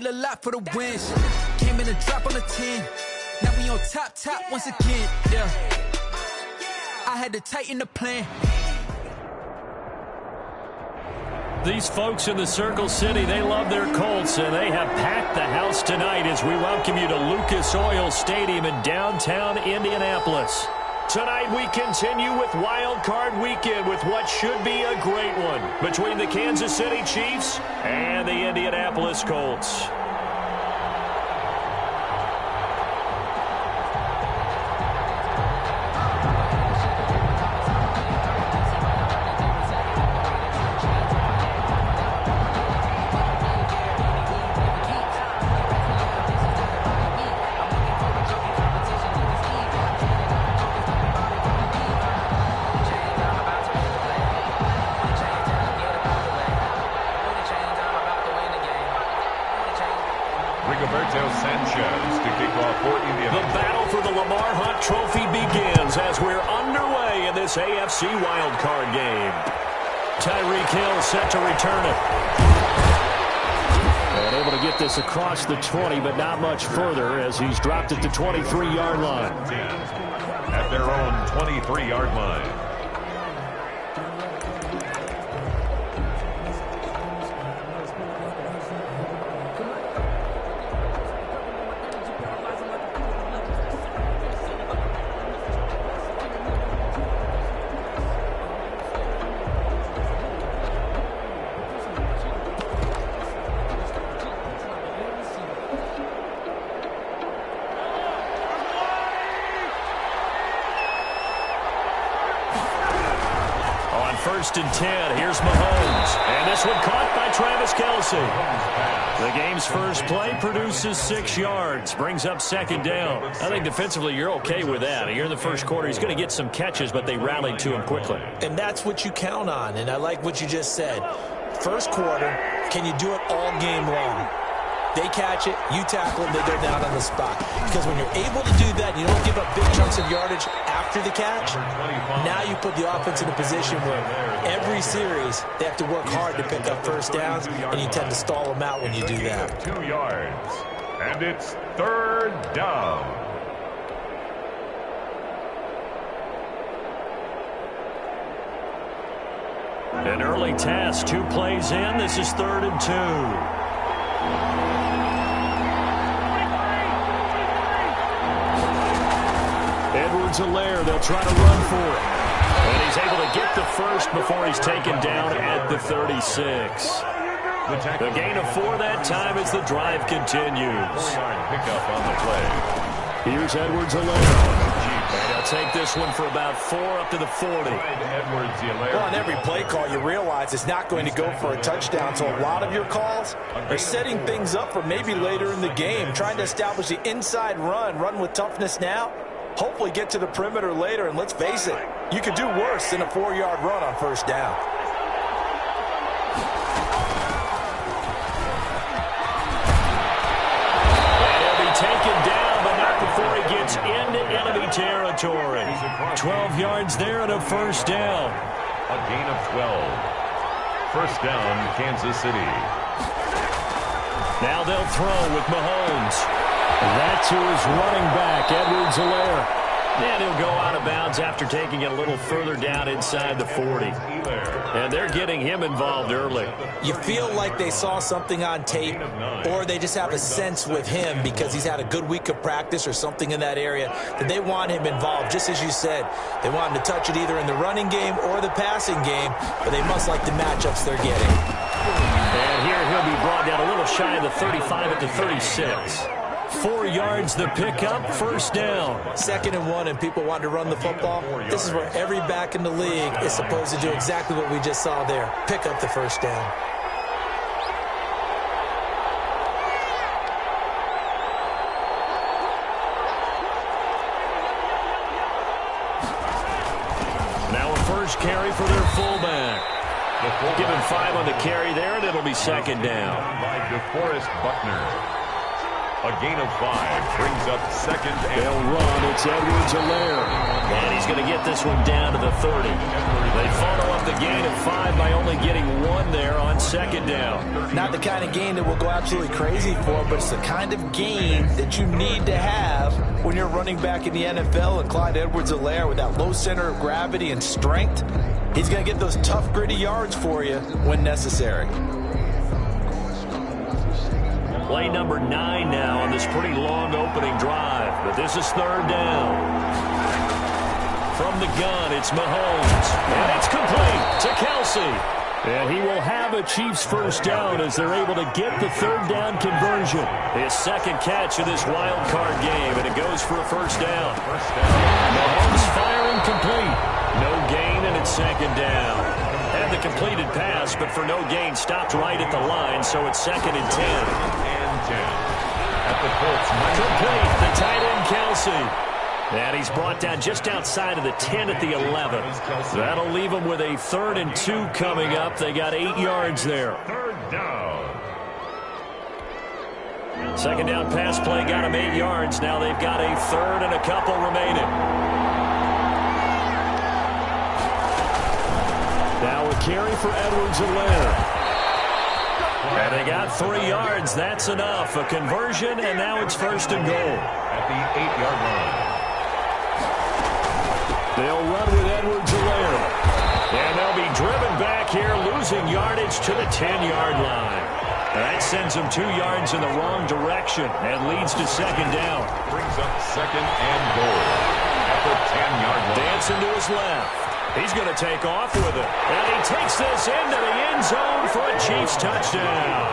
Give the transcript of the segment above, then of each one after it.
a lot for the wins. Came in a drop on the 10. Now we on top once again. Yeah. I had to tighten the plan. These folks in the Circle City, they love their Colts, and they have packed the house tonight as we welcome you to Lucas Oil Stadium in downtown Indianapolis. Tonight we continue with Wild Card Weekend with what should be a great one between the Kansas City Chiefs and the Indianapolis Colts. AFC wildcard game. Tyreek Hill set to return it. And able to get this across the 20, but not much further as he's dropped at the 23-yard line. At their own 23-yard line. First and 10. Here's Mahomes. And this one caught by Travis Kelce. The game's first play produces 6 yards. Brings up second down. I think defensively you're okay with that. Here in the first quarter, he's going to get some catches, but they rallied to him quickly. And that's what you count on. And I like what you just said. First quarter, can you do it all game long? They catch it, you tackle them, they go down on the spot. Because when you're able to do that, you don't give up big chunks of yardage after the catch, now you put the offense in a position where every series they have to work hard to pick up first downs, and you tend to stall them out when you do that. 2 yards, and it's third down. An early task, 2 plays in. This is 3rd and 2. Edwards-Helaire, they'll try to run for it. And he's able to get the first before he's taken down at the 36. The gain of 4 that time as the drive continues. Pickup on the play. Here's Edwards-Helaire. They'll take this one for about 4 up to the 40. Well, on every play call, you realize it's not going to go for a touchdown, so a lot of your calls are setting things up for maybe later in the game, trying to establish the inside run with toughness now, hopefully get to the perimeter later, and let's face it, you could do worse than a 4-yard run on first down. And he'll be taken down, but not before he gets into enemy territory. 12 yards there and a first down. A gain of 12. First down, Kansas City. Now they'll throw with Mahomes. That's who is running back, Edwards-Helaire. And he'll go out of bounds after taking it a little further down inside the 40. And they're getting him involved early. You feel like they saw something on tape, or they just have a sense with him because he's had a good week of practice or something in that area that they want him involved. Just as you said, they want him to touch it either in the running game or the passing game, but they must like the matchups they're getting. And here he'll be brought down a little shy of the 35 at the 36. 4 yards the pickup, first down. 2nd and 1, and people want to run the football. This is where every back in the league is supposed to do exactly what we just saw there. Pick up the first down. Now a first carry for their fullback. Give him 5 on the carry there, and it'll be second down. By DeForest Buckner. A gain of 5 brings up second and... They'll run. It's Edwards-Helaire. And he's going to get this one down to the 30. They follow up the gain of 5 by only getting 1 there on second down. Not the kind of gain that we'll go absolutely crazy for, but it's the kind of gain that you need to have when you're running back in the NFL. And Clyde Edwards-Helaire, with that low center of gravity and strength, he's going to get those tough, gritty yards for you when necessary. Play number 9 now on this pretty long opening drive. But this is third down. From the gun, it's Mahomes. And it's complete to Kelsey. And he will have a Chiefs first down as they're able to get the third down conversion. His second catch of this wild card game, and it goes for a first down. Mahomes firing complete. No gain, and it's second down. Had the completed pass, but for no gain, stopped right at the line, so it's second and 10. At the Colts. Complete, the tight end Kelsey. And he's brought down just outside of the 10 at the 11. That'll leave him with a 3rd and 2 coming up. They got 8 yards there. Third down. Second down pass play got him 8 yards. Now they've got a 3rd and a couple remaining. Now a carry for Edwards-Helaire. And they got 3 yards. That's enough. A conversion, and now it's first and goal. At the 8-yard line. They'll run with Edwards-Helaire. And they'll be driven back here, losing yardage to the 10-yard line. That sends them 2 yards in the wrong direction and leads to second down. Brings up second and goal at the 10-yard line. Dancing to his left. He's going to take off with it. And he takes this into the end zone for a Chiefs touchdown.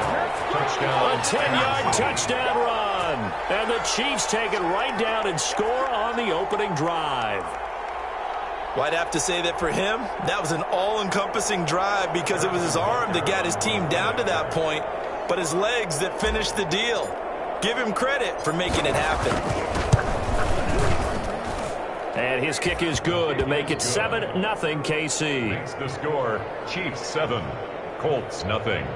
A 10-yard touchdown run. And the Chiefs take it right down and score on the opening drive. Well, I'd have to say that for him, that was an all-encompassing drive because it was his arm that got his team down to that point, but his legs that finished the deal. Give him credit for making it happen. And his kick is good to make it 7-0 KC. Makes the score, Chiefs 7, Colts nothing.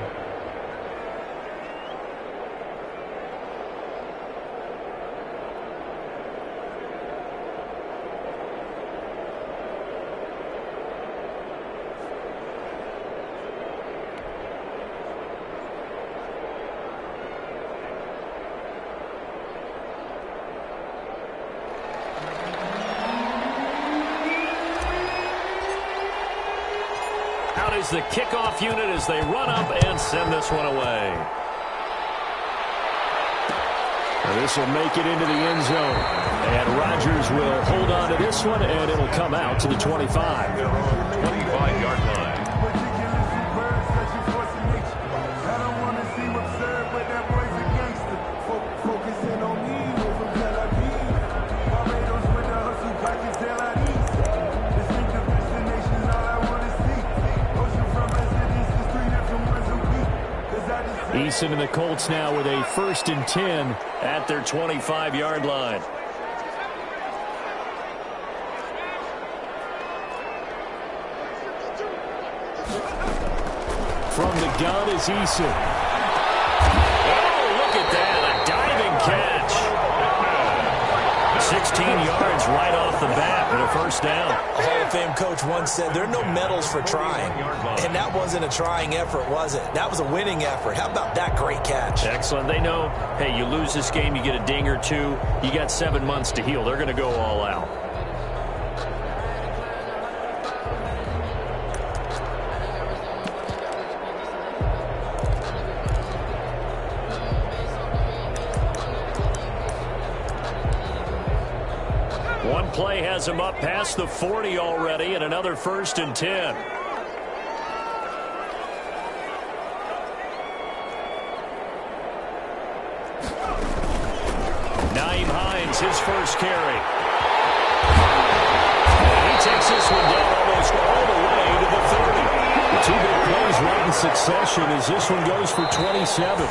Is the kickoff unit as they run up and send this one away. And this will make it into the end zone. And Rodgers will hold on to this one, and it'll come out to the 25. 25-yard line. Eason and the Colts now with a 1st and 10 at their 25-yard line. From the gun is Eason. Oh, look at that, a diving catch. 16 yards right off the bat and a first down. A Hall of Fame coach once said there are no medals for trying. And that wasn't a trying effort, was it? That was a winning effort. How about that great catch? Excellent. They know, hey, you lose this game, you get a ding or two. You got 7 months to heal. They're going to go all out. One play has him up past the 40 already, and another 1st and 10. His first carry. And he takes this one down almost all the way to the 30. 2 big plays right in succession as this one goes for 27.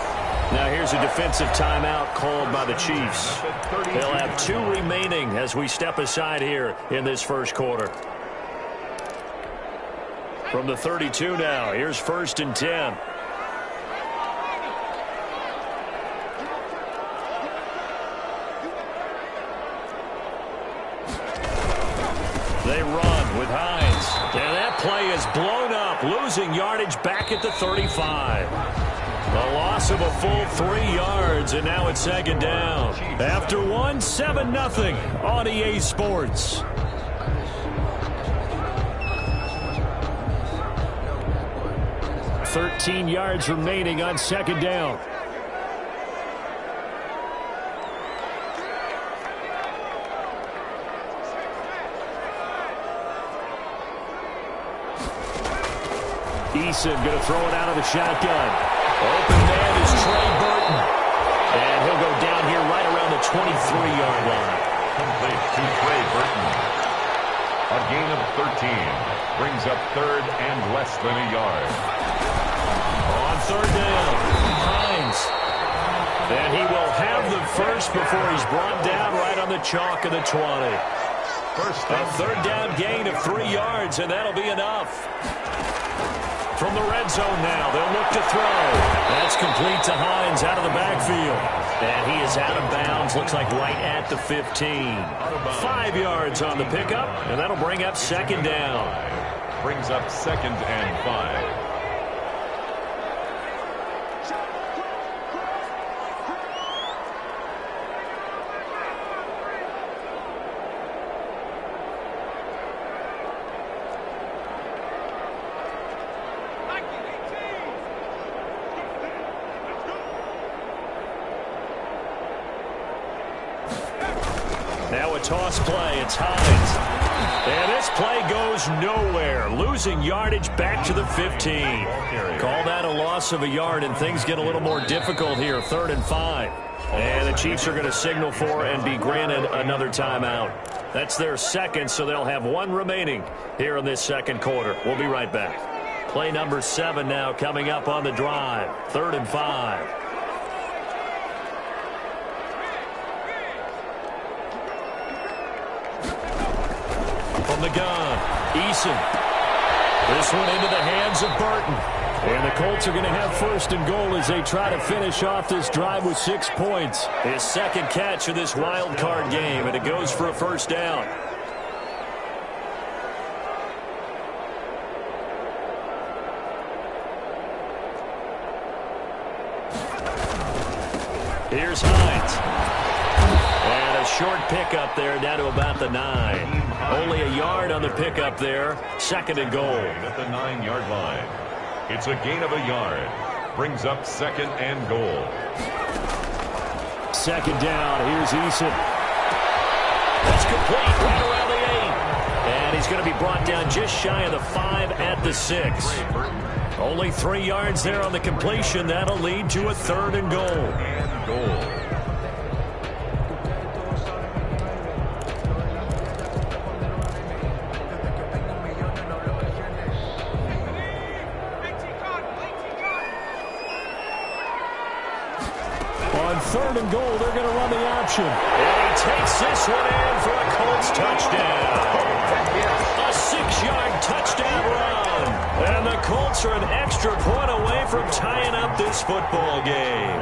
Now here's a defensive timeout called by the Chiefs. They'll have 2 remaining as we step aside here in this first quarter. From the 32 now, here's 1st and 10. They run with Hines. And that play is blown up, losing yardage back at the 35. A loss of a full 3 yards, and now it's second down. After one, 7-0 on EA Sports. $13 yards remaining on second down. Eason going to throw it out of the shotgun. Open man is Trey Burton. And he'll go down here right around the 23-yard line. Complete to Trey Burton. A gain of 13. Brings up third and less than a yard. On third down, Hines. And he will have the first before he's brought down right on the chalk of the 20. A third down gain of 3 yards, and that'll be enough. From the red zone now, they'll look to throw. That's complete to Hines out of the backfield. And he is out of bounds, looks like right at the 15. 5 yards on the pickup, and that'll bring up second down. Brings up second and 5. Now a toss play. It's Hines. And this play goes nowhere. Losing yardage back to the 15. Call that a loss of a yard, and things get a little more difficult here. 3rd and 5. And the Chiefs are going to signal for and be granted another timeout. That's their second, so they'll have one remaining here in this second quarter. We'll be right back. Play number 7 now coming up on the drive. 3rd and 5. From the gun, Eason. This one into the hands of Burton. And the Colts are going to have 1st and goal as they try to finish off this drive with 6 points. His second catch of this wild card game, and it goes for a first down. Here's Hines. And a short pickup there down to about the 9. Only a yard on the pickup there. 2nd and goal. At the 9-yard line. It's a gain of a yard. Brings up 2nd and goal. 2nd down. Here's Eason. That's complete right around the 8. And he's going to be brought down just shy of the 5 at the 6. Only 3 yards there on the completion. That'll lead to a 3rd and goal. And goal. On 3rd and goal, they're going to run the option. And he takes this one in for a Colts touchdown. A 6-yard touchdown run. And the Colts are an extra point away from tying up this football game.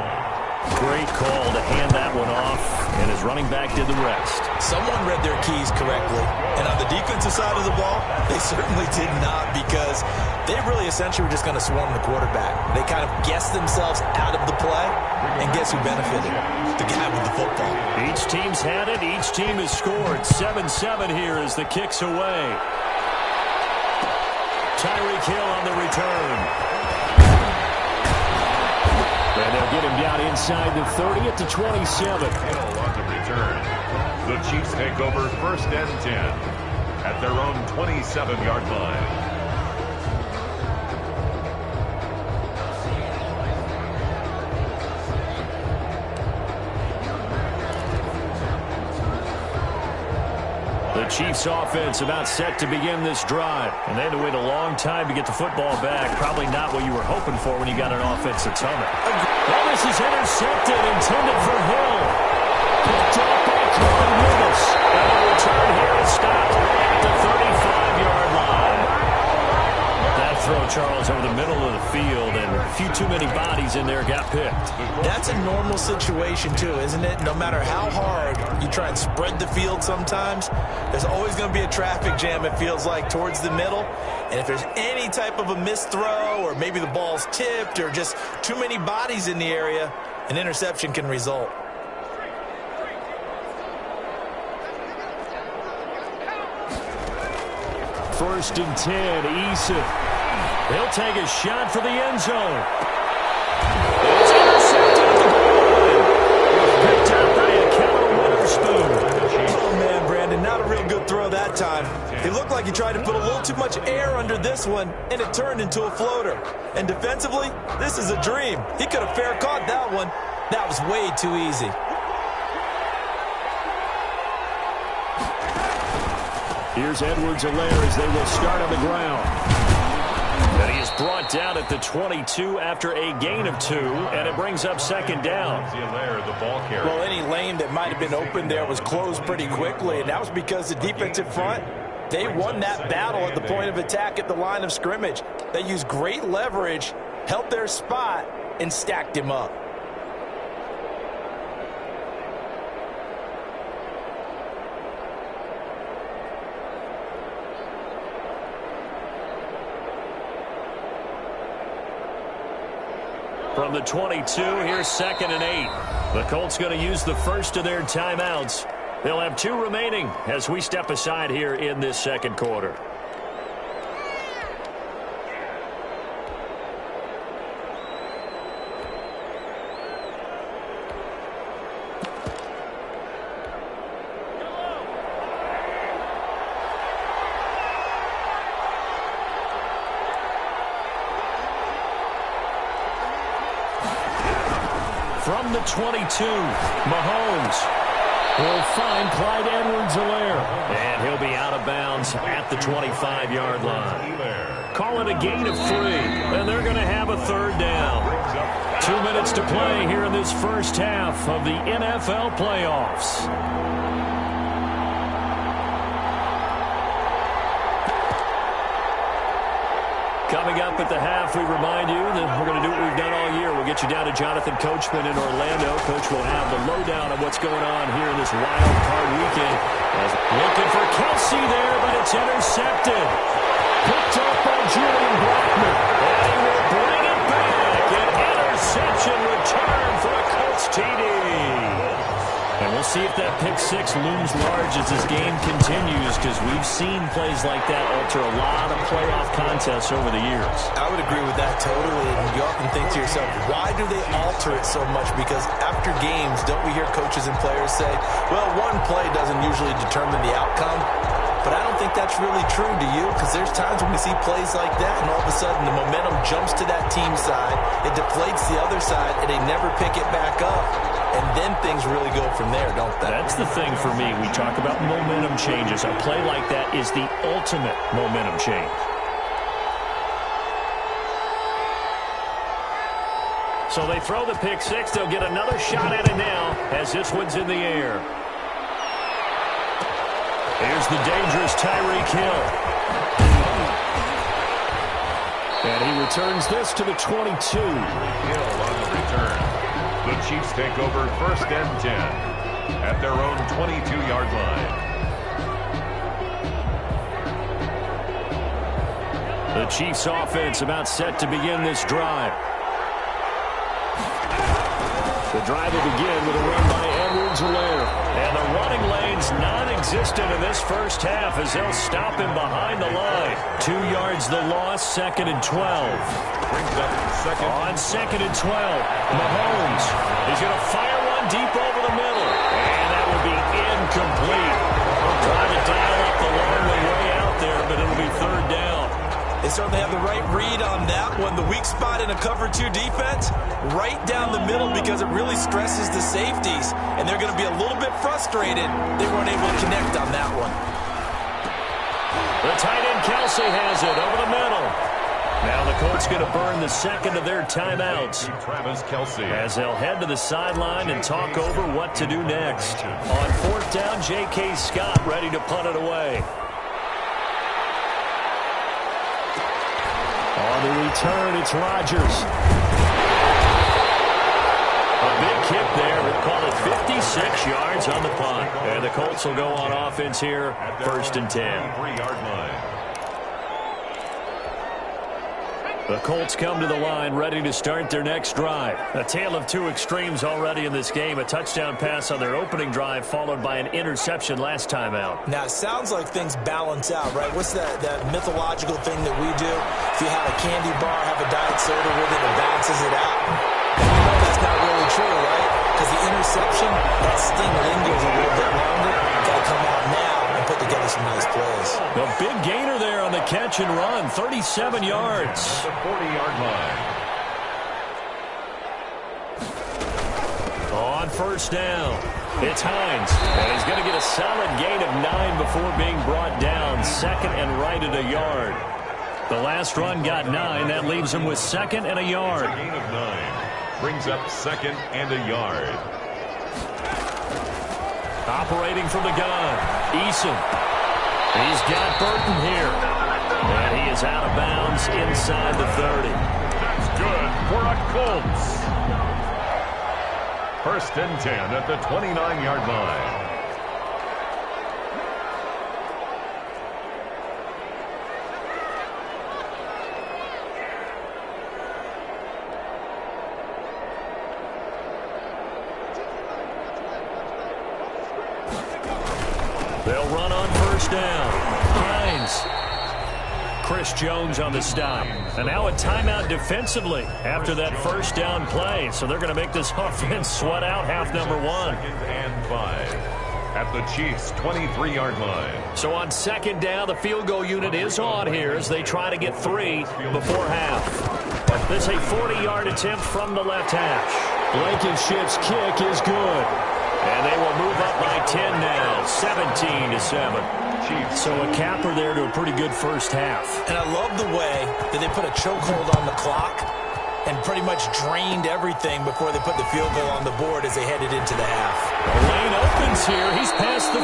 Great call to hand that one off, and his running back did the rest. Someone read their keys correctly. And on the defensive side of the ball, they certainly did not, because they really essentially were just going to swarm the quarterback. They kind of guessed themselves out of the play, and guess who benefited? The guy with the football. Each team's had it. Each team has scored. 7-7 here as the kick's away. Tyreek Hill on the return. And they'll get him down inside the 30 at the 27. Hill on the return. The Chiefs take over 1st and 10 at their own 27-yard line. The Chiefs offense about set to begin this drive. And they had to wait a long time to get the football back. Probably not what you were hoping for when you got an offense that's humming. Well, this is intercepted, intended for Hill. Picked up by Corey Lewis. And the return here is stopped at the 35-yard line. That throw, Charles, over the middle of the field, and a few too many bodies in there got picked. That's a normal situation, too, isn't it? No matter how hard you try and spread the field sometimes, there's always going to be a traffic jam, it feels like, towards the middle. And if there's any type of a missed throw, or maybe the ball's tipped, or just too many bodies in the area, an interception can result. First and 10, Eason. He'll take a shot for the end zone. It's intercepted at the goal line. Picked up by a Keller Witherspoon. Oh, man, Brandon, not a real good throw that time. He looked like he tried to put a little too much air under this one, and it turned into a floater. And defensively, this is a dream. He could have fair caught that one. That was way too easy. Here's Edwards-Helaire as they will start on the ground. And he is brought down at the 22 after a gain of 2, and it brings up second down. Well, any lane that might have been open there was closed pretty quickly, and that was because the defensive front, they won that battle at the point of attack at the line of scrimmage. They used great leverage, held their spot, and stacked him up. From the 22, here's second and 8. The Colts going to use the first of their timeouts. They'll have 2 remaining as we step aside here in this second quarter. From the 22, Mahomes will find Clyde Edwards-Helaire. And he'll be out of bounds at the 25-yard line. Call it a gain of 3, and they're going to have a third down. 2 minutes to play here in this first half of the NFL playoffs. Coming up at the half, we remind you that we're going to do what we've done all year. We'll get you down to Jonathan Coachman in Orlando. Coach will have the lowdown on what's going on here in this wild card weekend. Looking for Kelsey there, but it's intercepted. Picked up by Julian Blackman. And he will bring it back. An interception return for a Colts TD. And we'll see if that pick 6 looms large as this game continues, because we've seen plays like that alter a lot of playoff contests over the years. I would agree with that totally. And you often think to yourself, why do they alter it so much? Because after games, don't we hear coaches and players say, well, one play doesn't usually determine the outcome. But I don't think that's really true, do you? Because there's times when we see plays like that, and all of a sudden the momentum jumps to that team side, it deflates the other side, and they never pick it back up. And then things really go from there, don't they? That's the thing for me. We talk about momentum changes. A play like that is the ultimate momentum change. So they throw the pick 6. They'll get another shot at it now as this one's in the air. Here's the dangerous Tyreek Hill. And he returns this to the 22. Hill on the return. The Chiefs take over first and 10 at their own 22-yard line. The Chiefs offense about set to begin this drive. The drive will begin with a run by Edwards-Helaire. And the running lane's non-existent in this first half as they'll stop him behind the line. 2 yards the loss, second and 12. Brings up second. On second and 12, Mahomes is going to fire one deep over the middle. And that will be incomplete. Trying to dial up the long way out there, but it'll be third down. They certainly have the right read on that one. The weak spot in a cover 2 defense, right down the middle, because it really stresses the safeties. And they're going to be a little bit frustrated they weren't able to connect on that one. The tight end Kelsey has it over the middle. Now the Colts going to burn the second of their timeouts. Travis Kelce. As they'll head to the sideline and talk over what to do next. On fourth down, J.K. Scott ready to punt it away. On the return, it's Rodgers. A big kick there. We'll call it 56 yards on the punt. And the Colts will go on offense here, 1st and 10. 3-yard line. The Colts come to the line ready to start their next drive. A tale of two extremes already in this game. A touchdown pass on their opening drive followed by an interception last time out. Now, it sounds like things balance out, right? What's that mythological thing that we do? If you have a candy bar, have a diet soda with it, it balances it out. And we know that's not really true, right? Because the interception, that sting lingers a little bit longer. Got to come out now and put together some nice plays. The big gainer there on the catch and run, 37 yards. The 40-yard line. On 1st down, it's Hines. And he's going to get a solid gain of 9 before being brought down. 2nd and right at a yard. The last run got 9. That leaves him with 2nd and a yard. Gain of 9. Brings up 2nd and a yard. Operating from the gun, Eason. He's got Burton here. And he is out of bounds inside the 30. That's good for a Colts. 1st and 10 at the 29-yard line. They'll run on 1st down. Hines. Chris Jones on the stop. And now a timeout defensively after that 1st down play. So they're going to make this offense sweat out half number 1. 2nd and 5 at the Chiefs' 23-yard line. So on 2nd down, the field goal unit is on here as they try to get 3 before half. This is a 40-yard attempt from the left hash. Blankenship's kick is good. And they will move up by 10 now, 17-7. So a capper there to a pretty good first half. And I love the way that they put a chokehold on the clock and pretty much drained everything before they put the field goal on the board as they headed into the half. The lane opens here. He's past the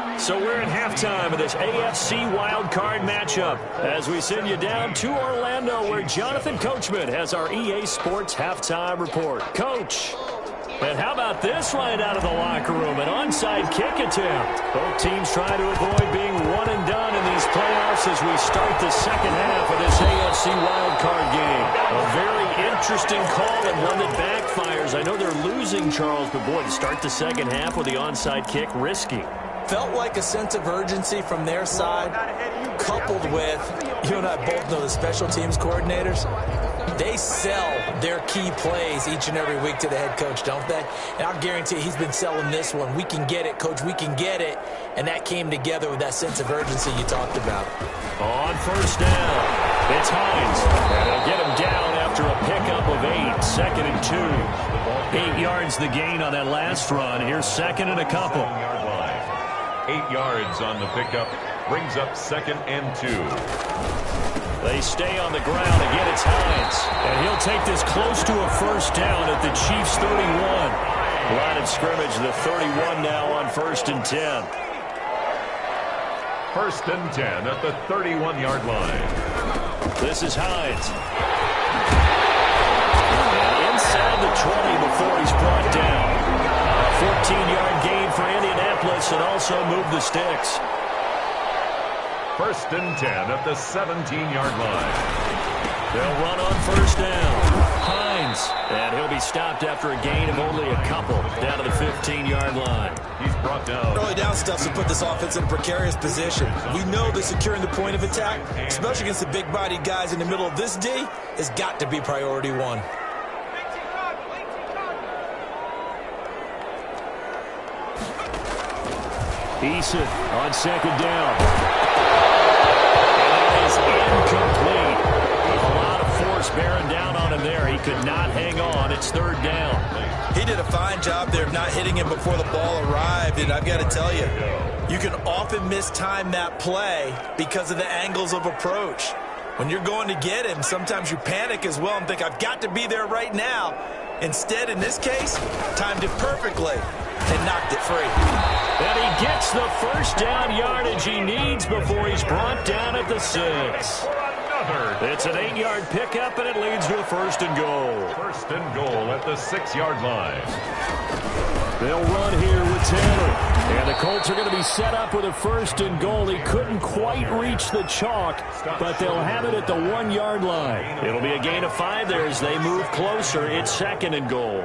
30. So we're at halftime of this AFC wildcard matchup as we send you down to Orlando where Jonathan Coachman has our EA Sports halftime report. Coach. And how about this right out of the locker room? An onside kick attempt. Both teams trying to avoid being one and done in these playoffs as we start the second half of this AFC wildcard game. A very interesting call and one that backfires. I know they're losing, Charles, but boy, to start the second half with the onside kick, risky. Felt like a sense of urgency from their side, coupled with, you and I both know the special teams coordinators. They sell their key plays each and every week to the head coach, don't they? And I'll guarantee he's been selling this one. We can get it, coach, we can get it. And that came together with that sense of urgency you talked about. On 1st down, it's Hines. And they'll get him down after a pickup of 8, 2nd and 2. 8 yards the gain on that last run. Here's 2nd and a couple. 8 yards on the pickup. Brings up 2nd and 2. They stay on the ground. Again, it's Hines. And he'll take this close to a 1st down at the Chiefs' 31. Line of scrimmage, the 31 now on 1st and 10. 1st and 10 at the 31-yard line. This is Hines. And inside the 20 before he's brought down. A 14-yard gain for Indianapolis and also move the sticks. 1st and 10 at the 17-yard line. They'll run on 1st down. Hines. And he'll be stopped after a gain of only a couple down to the 15-yard line. He's brought down. Early down stuff to put this offense in a precarious position. We know that securing the point of attack, especially against the big-bodied guys in the middle of this D, has got to be priority 1. Eason on 2nd down. And that is incomplete. A lot of force bearing down on him there. He could not hang on. It's 3rd down. He did a fine job there of not hitting him before the ball arrived. And I've got to tell you, you can often mistime that play because of the angles of approach. When you're going to get him, sometimes you panic as well and think, I've got to be there right now. Instead, in this case, timed it perfectly and knocked it free. And he gets the 1st down yardage he needs before he's brought down at the 6. It's an 8-yard pickup, and it leads to a 1st and goal. 1st and goal at the 6-yard line. They'll run here with Taylor. And the Colts are going to be set up with a 1st and goal. He couldn't quite reach the chalk, but they'll have it at the 1-yard line. It'll be a gain of 5 there as they move closer. It's 2nd and goal.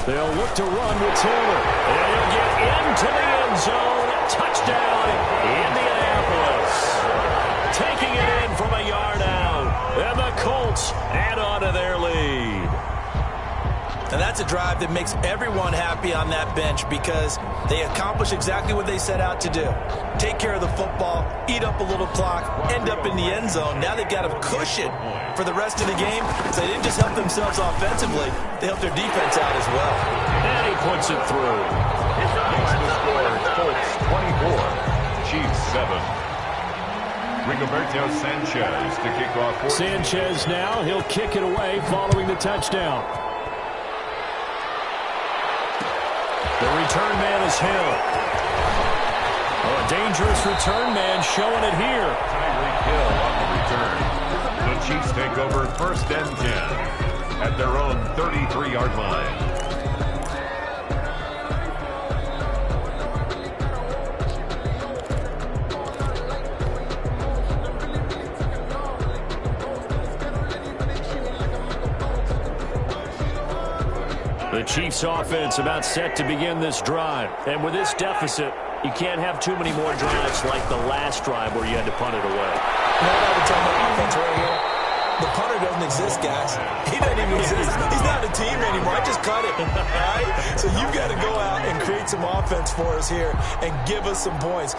They'll look to run with Taylor. And he'll get into the end zone. Touchdown, Indianapolis. Taking it in from a yard out. And the Colts add on to their lead. And that's a drive that makes everyone happy on that bench because they accomplish exactly what they set out to do. Take care of the football, eat up a little clock, end up in the end zone. Now they've got a cushion for the rest of the game. So they didn't just help themselves offensively, they helped their defense out as well. And he puts it through. Makes the score, Colts 24, Chiefs 7. Rigoberto Sanchez to kick off. Sanchez now, he'll kick it away following the touchdown. The return man is Hill. Oh, a dangerous return man showing it here. Tyreek Hill on the return. The Chiefs take over 1st and 10 at their own 33-yard line. The Chiefs offense about set to begin this drive. And with this deficit, you can't have too many more drives like the last drive where you had to punt it away. You know what I would tell my offense right here? The punter doesn't exist, guys. He doesn't even exist. He's not a team anymore. I just cut it, all right? So you've got to go out and create some offense for us here and give us some points.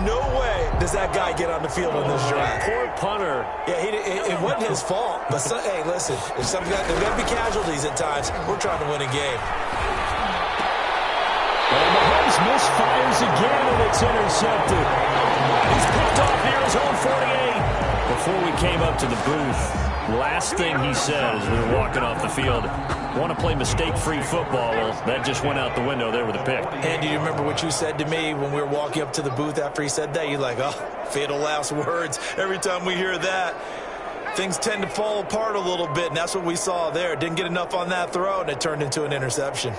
No way does that guy get on the field on this drive. Poor punter. Yeah, it wasn't his fault. But, hey, listen, there's going to be casualties at times. We're trying to win a game. And Mahomes misfires again, and it's intercepted. He's picked off near his own 48. Before we came up to the booth, last thing he said as we were walking off the field, want to play mistake-free football. Well, that just went out the window there with a pick. And do you remember what you said to me when we were walking up to the booth after he said that? You're like, oh, fatal last words. Every time we hear that, things tend to fall apart a little bit, and that's what we saw there. Didn't get enough on that throw, and it turned into an interception.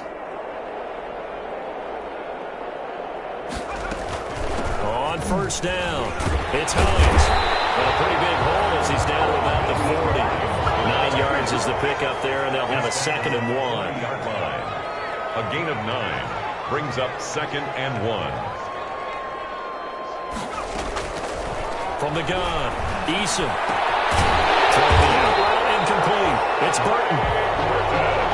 On 1st down, it's Hines. And a pretty big hole as he's down to about the 40. 9 yards is the pickup there, and they'll have a 2nd and 1. A gain of 9 brings up 2nd and 1. From the gun, Eason. Throwing the out route, incomplete. It's Burton.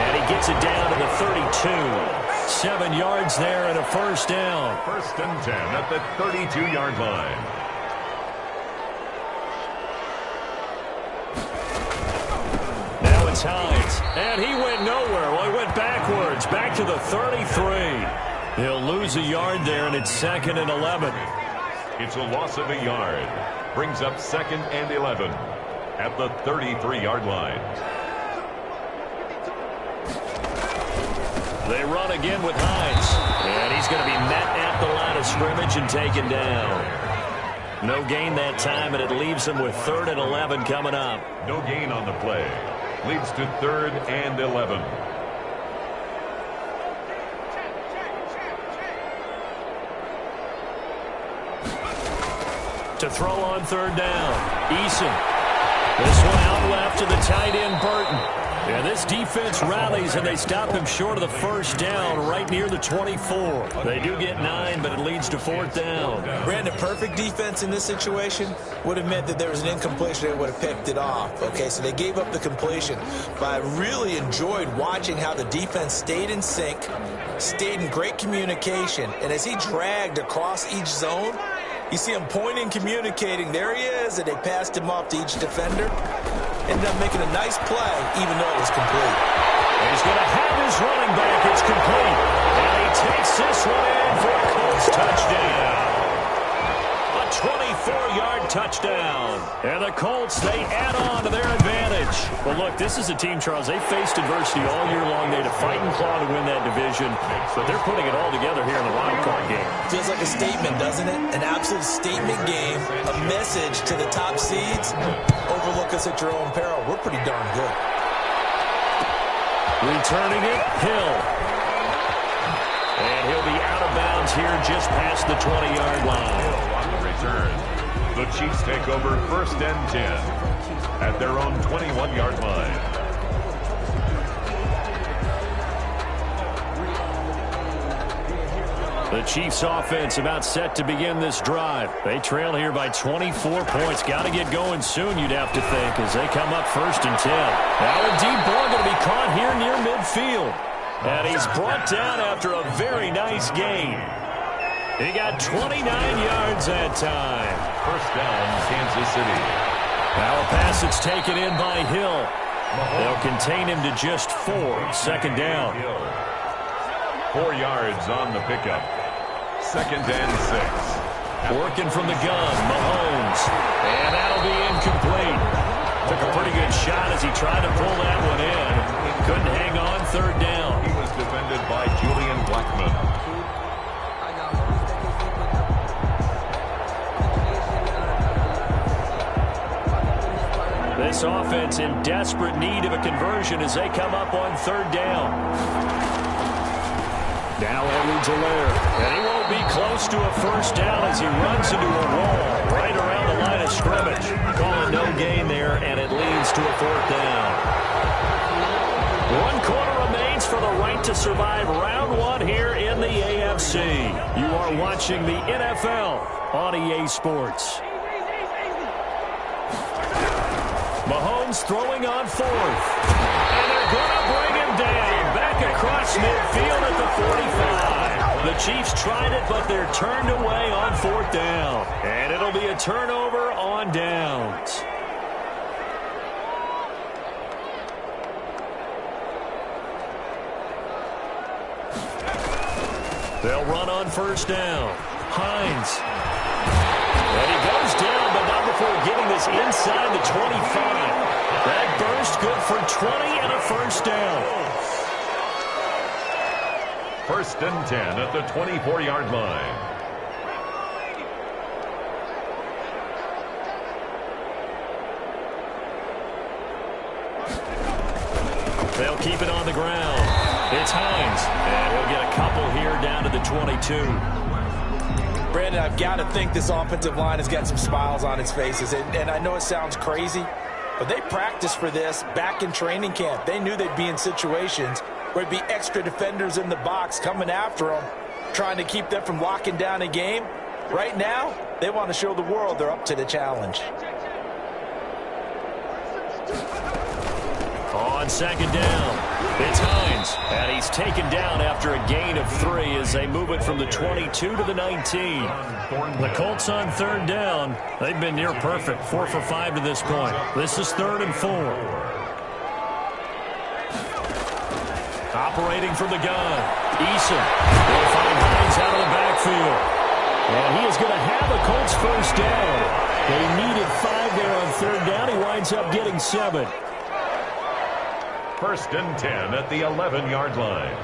And he gets it down to the 32. 7 yards there and a 1st down. 1st and 10 at the 32-yard line. Now it's Hines. And he went nowhere. Well, he went backwards. Back to the 33. He'll lose a yard there, and it's 2nd and 11. It's a loss of a yard. Brings up 2nd and 11 at the 33-yard line. They run again with Hines. And he's going to be met at the line of scrimmage and taken down. No gain that time, and it leaves him with 3rd and 11 coming up. No gain on the play. Leads to 3rd and 11. To throw on 3rd down, Eason. This one out left to the tight end, Burton. And this defense rallies, and they stop him short of the 1st down right near the 24. They do get 9, but it leads to 4th down. Brandon, perfect defense in this situation would have meant that there was an incompletion. They would have picked it off. Okay, so they gave up the completion. But I really enjoyed watching how the defense stayed in sync, stayed in great communication. And as he dragged across each zone, you see him pointing, communicating. There he is, and they passed him off to each defender. Ended up making a nice play, even though it was complete. He's going to have his running back. It's complete. And he takes this one in for a Colts touchdown. A 24-yard touchdown. And the Colts, they add on to their advantage. Well, look, this is a team, Charles. They faced adversity all year long. They had to fight and claw to win that division, but they're putting it all together here in the wild card game. Feels like a statement, doesn't it? An absolute statement game, a message to the top seeds. Overlook us at your own peril. We're pretty darn good. Returning it, Hill. And he'll be out of bounds here just past the 20-yard line. Hill on the return. The Chiefs take over 1st and 10 at their own 21-yard line. The Chiefs offense about set to begin this drive. They trail here by 24 points. Got to get going soon, you'd have to think, as they come up 1st and 10. Now a deep ball going to be caught here near midfield. And he's brought down after a very nice gain. He got 29 yards that time. 1st down, Kansas City. Now a pass that's taken in by Hill. They'll contain him to just 4. 2nd down. 4 yards on the pickup. 2nd and 6. Working from the gun, Mahomes. And that'll be incomplete. Took a pretty good shot as he tried to pull that one in. Couldn't hang on. 3rd down. He was defended by Julian Blackman. This offense in desperate need of a conversion as they come up on 3rd down. Now Edwards-Helaire. And he won't be close to a 1st down as he runs into a wall right around the line of scrimmage. Calling no gain there, and it leads to a 4th down. 1 quarter remains for the right to survive round 1 here in the AFC. You are watching the NFL on EA Sports. Mahomes throwing on 4th. And they're going to bring him down. Back across midfield at the 45. The Chiefs tried it, but they're turned away on 4th down. And it'll be a turnover on downs. They'll run on 1st down. Hines. And he goes down, but not before getting this inside the 25. That burst good for 20 and a 1st down. 1st and 10 at the 24-yard line. They'll keep it on the ground. It's Hines, and he'll get a couple here down to the 22. Brandon, I've got to think this offensive line has got some smiles on its faces. And I know it sounds crazy, but they practiced for this back in training camp. They knew they'd be in situations where there'd be extra defenders in the box coming after them, trying to keep them from locking down a game. Right now, they want to show the world they're up to the challenge. On 2nd down, it's Hines, and he's taken down after a gain of 3 as they move it from the 22 to the 19. The Colts on 3rd down, they've been near perfect, 4 for 5 to this point. This is 3rd and 4. Operating from the gun, Eason will find Hines out of the backfield. And he is going to have a Colts 1st down. They needed 5 there on 3rd down. He winds up getting 7. 1st and 10 at the 11-yard line.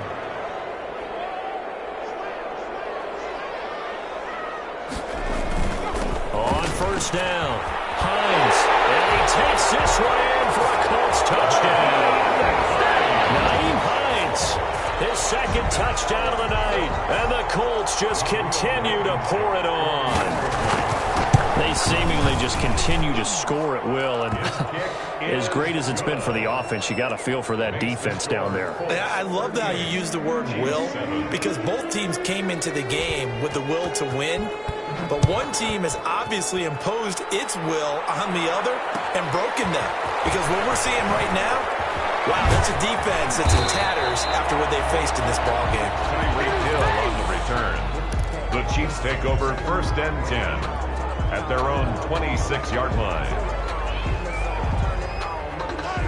On 1st down, Hines, and he takes this one in for a Colts touchdown. Nyheim Hines, his 2nd touchdown of the night, and the Colts just continue to pour it on. They seemingly just continue to score at will, and as great as it's been for the offense, you got to feel for that defense down there. I love how you use the word will, because both teams came into the game with the will to win, but one team has obviously imposed its will on the other and broken them. Because what we're seeing right now, wow, that's a defense that's in tatters after what they faced in this ballgame. Hill on the return. The Chiefs take over 1st and 10 at their own 26-yard line.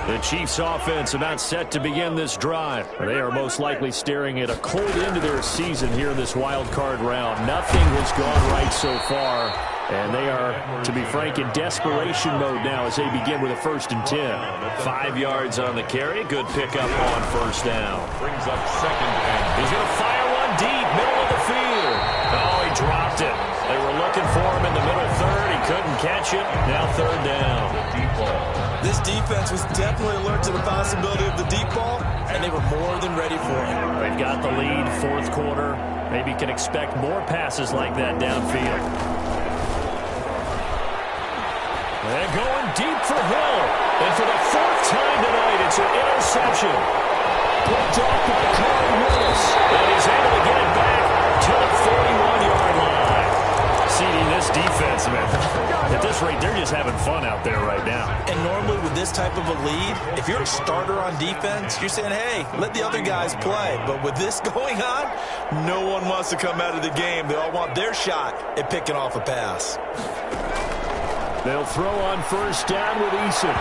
The Chiefs offense about set to begin this drive. They are most likely staring at a cold end to their season here in this wild card round. Nothing has gone right so far. And they are, to be frank, in desperation mode now as they begin with a 1st and 10. 5 yards on the carry. Good pickup on 1st down. Brings up 2nd and he's going to fire one deep, middle of the field. Oh, he dropped it. They were looking for him in the middle 3rd. He couldn't catch it. Now 3rd down. deep ball. This defense was definitely alert to the possibility of the deep ball, and they were more than ready for it. They've got the lead, 4th quarter. Maybe you can expect more passes like that downfield. They're going deep for Hill. And for the 4th time tonight, it's an interception. Picked off by Corey Willis. And he's able to get it back to the 41-yard line. CD, this defense, man, at this rate, they're just having fun out there right now. And normally with this type of a lead, if you're a starter on defense, you're saying, hey, let the other guys play. But with this going on, no one wants to come out of the game. They all want their shot at picking off a pass. They'll throw on 1st down with Eason.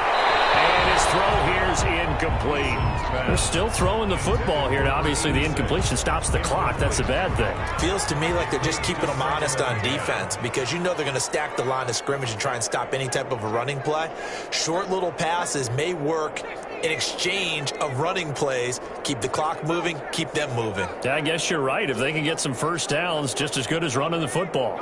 And his throw here's incomplete. They're still throwing the football here. Now, obviously, the incompletion stops the clock. That's a bad thing. Feels to me like they're just keeping them honest on defense because you know they're going to stack the line of scrimmage and try and stop any type of a running play. Short little passes may work in exchange of running plays. Keep the clock moving, keep them moving. Yeah, I guess you're right. If they can get some 1st downs, just as good as running the football.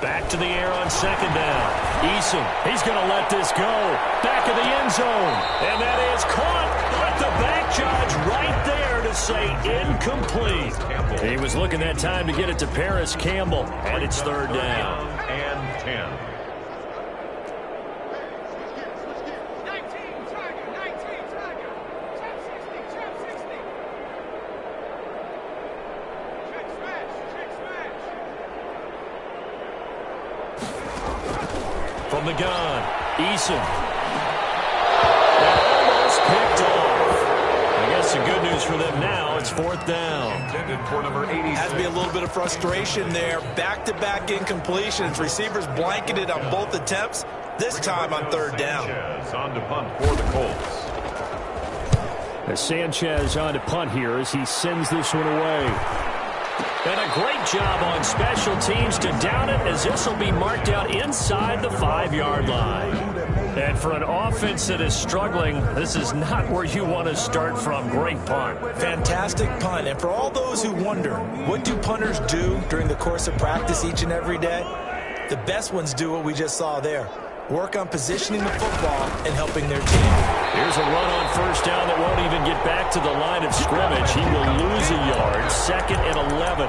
Back to the air on 2nd down. Eason, he's going to let this go. Back of the end zone. And that is caught. But the back judge right there to say incomplete. He was looking that time to get it to Paris Campbell. And it's 3rd down. And 10. From the gun, Eason. Almost picked off. I guess the good news for them now, it's 4th down. Intended for number 86. Has to be a little bit of frustration there. Back-to-back incompletions. Receivers blanketed on both attempts. This time on 3rd down. On to punt for the Colts. As Sanchez on to punt here as he sends this one away. And a great job on special teams to down it as this will be marked out inside the 5-yard line. And for an offense that is struggling, this is not where you want to start from. Great punt. Fantastic punt. And for all those who wonder, what do punters do during the course of practice each and every day? The best ones do what we just saw there. Work on positioning the football and helping their team. Here's a run on 1st down that won't even get back to the line of scrimmage. He will lose a yard. 2nd and 11.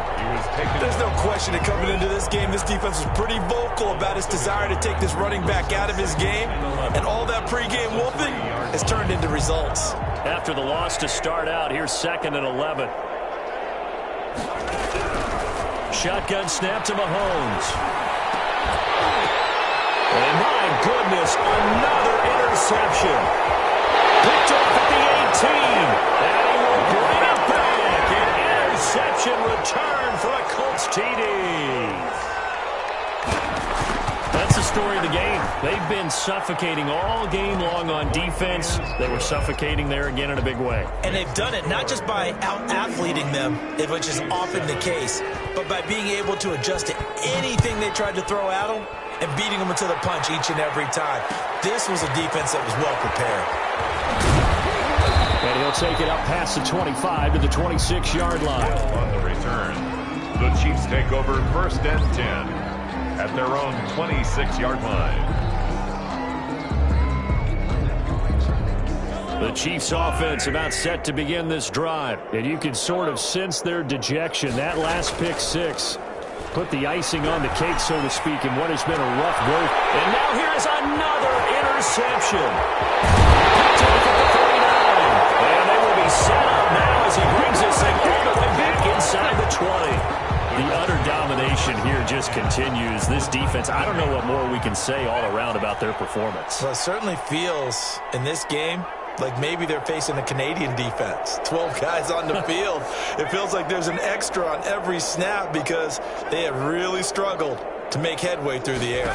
There's no question that coming into this game, this defense was pretty vocal about its desire to take this running back out of his game. And all that pregame wolfing has turned into results. After the loss to start out, here's 2nd and 11. Shotgun snap to Mahomes. And my goodness, another interception. Picked off at the 18. And he will bring it back. An interception return for a Colts TD. That's the story of the game. They've been suffocating all game long on defense. They were suffocating there again in a big way. And they've done it not just by out-athleting them, which is often the case, but by being able to adjust to anything they tried to throw at them and beating them into the punch each and every time. This was a defense that was well prepared. And he'll take it up past the 25 to the 26-yard line. On the return, the Chiefs take over 1st and 10 at their own 26-yard line. The Chiefs offense about set to begin this drive. And you can sort of sense their dejection. That last pick 6 put the icing on the cake, so to speak, in what has been a rough go. And now here is another interception. Picked off at the 39. And they will be set up now as he brings this thing all the way back inside the 20. The utter domination here just continues. This defense, I don't know what more we can say all around about their performance. Well, it certainly feels in this game like maybe they're facing a Canadian defense. 12 guys on the field. It feels like there's an extra on every snap because they have really struggled to make headway through the air.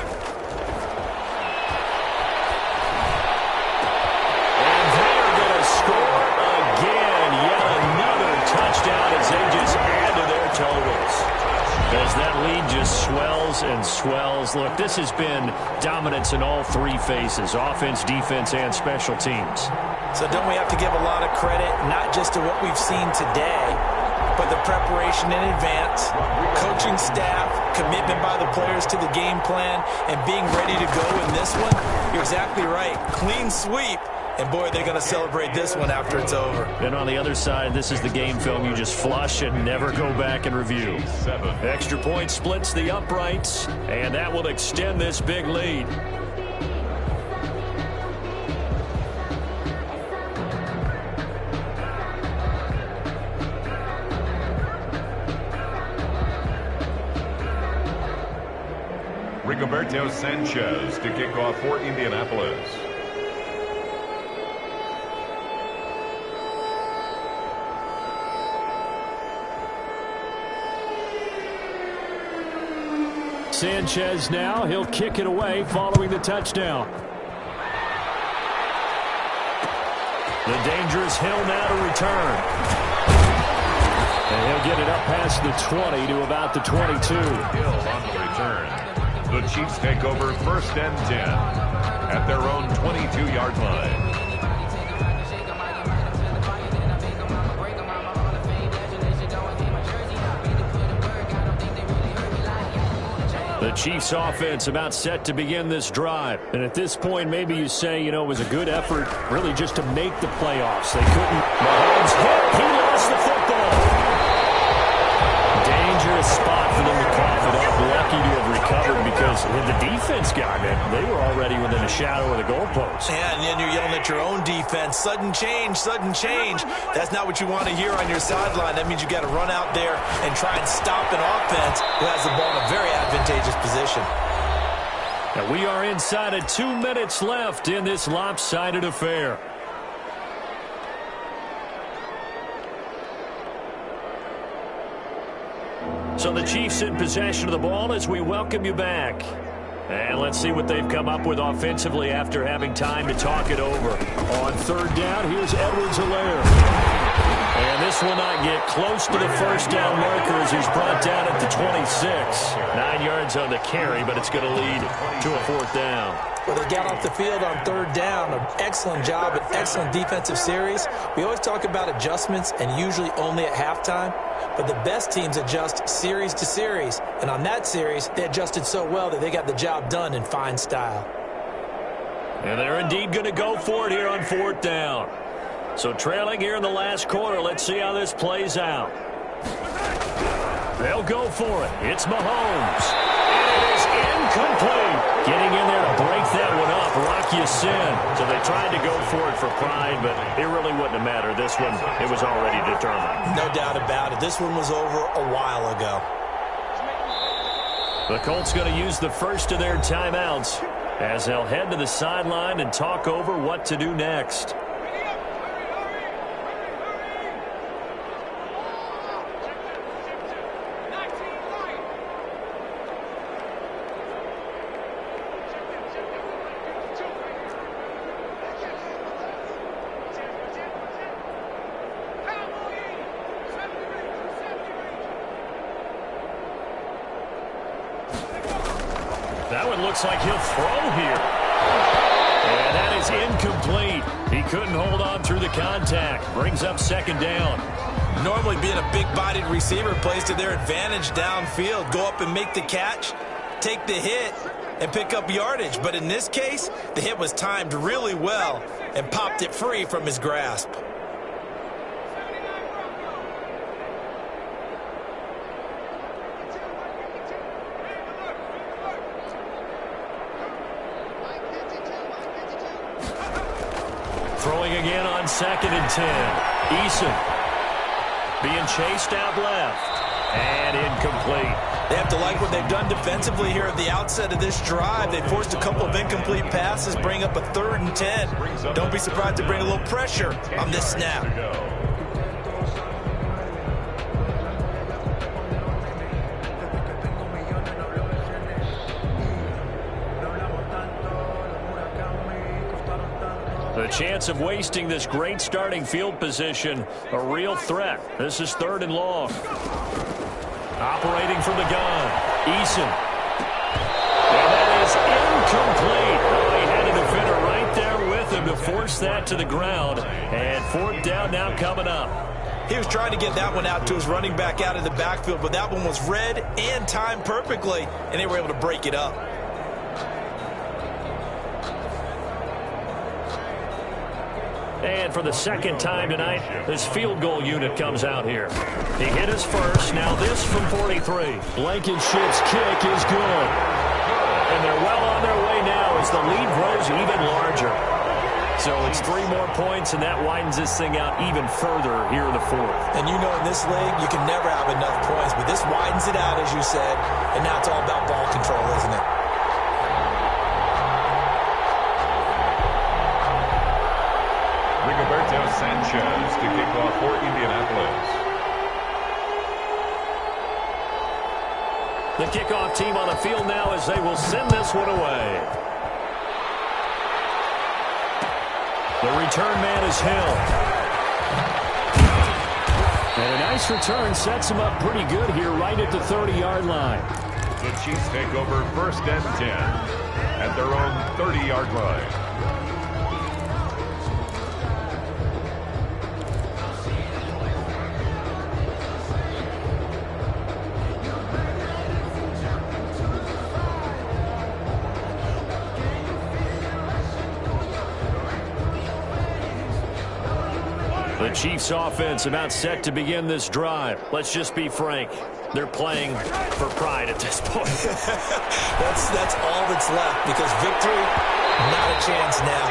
And they're going to score again. Yet another touchdown as they just as that lead just swells and swells. Look, this has been dominance in all three phases, offense, defense, and special teams. So don't we have to give a lot of credit, not just to what we've seen today, but the preparation in advance, coaching staff, commitment by the players to the game plan, and being ready to go in this one? You're exactly right. Clean sweep. And, boy, they're going to celebrate this one after it's over. And on the other side, this is the game film you just flush and never go back and review. Extra point splits the uprights, and that will extend this big lead. Rigoberto Sanchez to kick off for Indianapolis. Sanchez now, he'll kick it away following the touchdown. The dangerous Hill now to return. And he'll get it up past the 20 to about the 22. Hill on the return. The Chiefs take over 1st and 10 at their own 22-yard line. The Chiefs offense about set to begin this drive. And at this point, maybe you say, you know, it was a good effort really just to make the playoffs. They couldn't. Mahomes hit. He lost the football. Dangerous spot for them to cough it up. Lucky to have recovered because when the defense got it, they were already within a shadow of the goalpost. Yeah, and then you're yelling at your own defense. Sudden change, sudden change. That's not what you want to hear on your sideline. That means you got to run out there and try and stop an offense who has the ball in a very advantageous position. And we are inside of 2 minutes left in this lopsided affair. So the Chiefs in possession of the ball as we welcome you back. And let's see what they've come up with offensively after having time to talk it over. On 3rd down, here's Edwards-Helaire. And this will not get close to the first down marker as he's brought down at the 26. 9 yards on the carry, but it's going to lead to a 4th down. Well, they got off the field on 3rd down. An excellent job, an excellent defensive series. We always talk about adjustments and usually only at halftime. But the best teams adjust series to series. And on that series, they adjusted so well that they got the job done in fine style. And they're indeed going to go for it here on 4th down. So trailing here in the last quarter, let's see how this plays out. They'll go for it. It's Mahomes. And it is incomplete. Getting in there to break that one up. Rock Ya-Sin. So they tried to go for it for pride, but it really wouldn't have mattered. This one, it was already determined. No doubt about it. This one was over a while ago. The Colts going to use the first of their timeouts as they'll head to the sideline and talk over what to do next. That one looks like he'll throw here. And that is incomplete. He couldn't hold on through the contact. Brings up 2nd down. Normally being a big-bodied receiver plays to their advantage downfield. Go up and make the catch, take the hit, and pick up yardage. But in this case, the hit was timed really well and popped it free from his grasp. Throwing again on 2nd and 10. Eason being chased out left. And incomplete. They have to like what they've done defensively here at the outset of this drive. They forced a couple of incomplete passes, bring up a 3rd and 10. Don't be surprised to bring a little pressure on this snap. The chance of wasting this great starting field position, a real threat. This is 3rd and long. Operating from the gun, Eason. And that is incomplete. Oh, he had a defender right there with him to force that to the ground. And fourth down now coming up. He was trying to get that one out to his running back out of the backfield, but that one was read and timed perfectly, and they were able to break it up. And for the second time tonight, this field goal unit comes out here. He hit his first. Now this from 43. Blankenship's kick is good. And they're well on their way now as the lead grows even larger. So it's 3 more points, and that widens this thing out even further here in the fourth. And you know in this league, you can never have enough points, but this widens it out, as you said, and now it's all about ball control, isn't it? Rigoberto Sanchez to kick off for Indianapolis. The kickoff team on the field now as they will send this one away. The return man is Hill. And a nice return sets him up pretty good here right at the 30-yard line. The Chiefs take over first and 10 at their own 30-yard line. The Chiefs offense about set to begin this drive. Let's just be frank. They're playing for pride at this point. That's all that's left, because victory, not a chance now.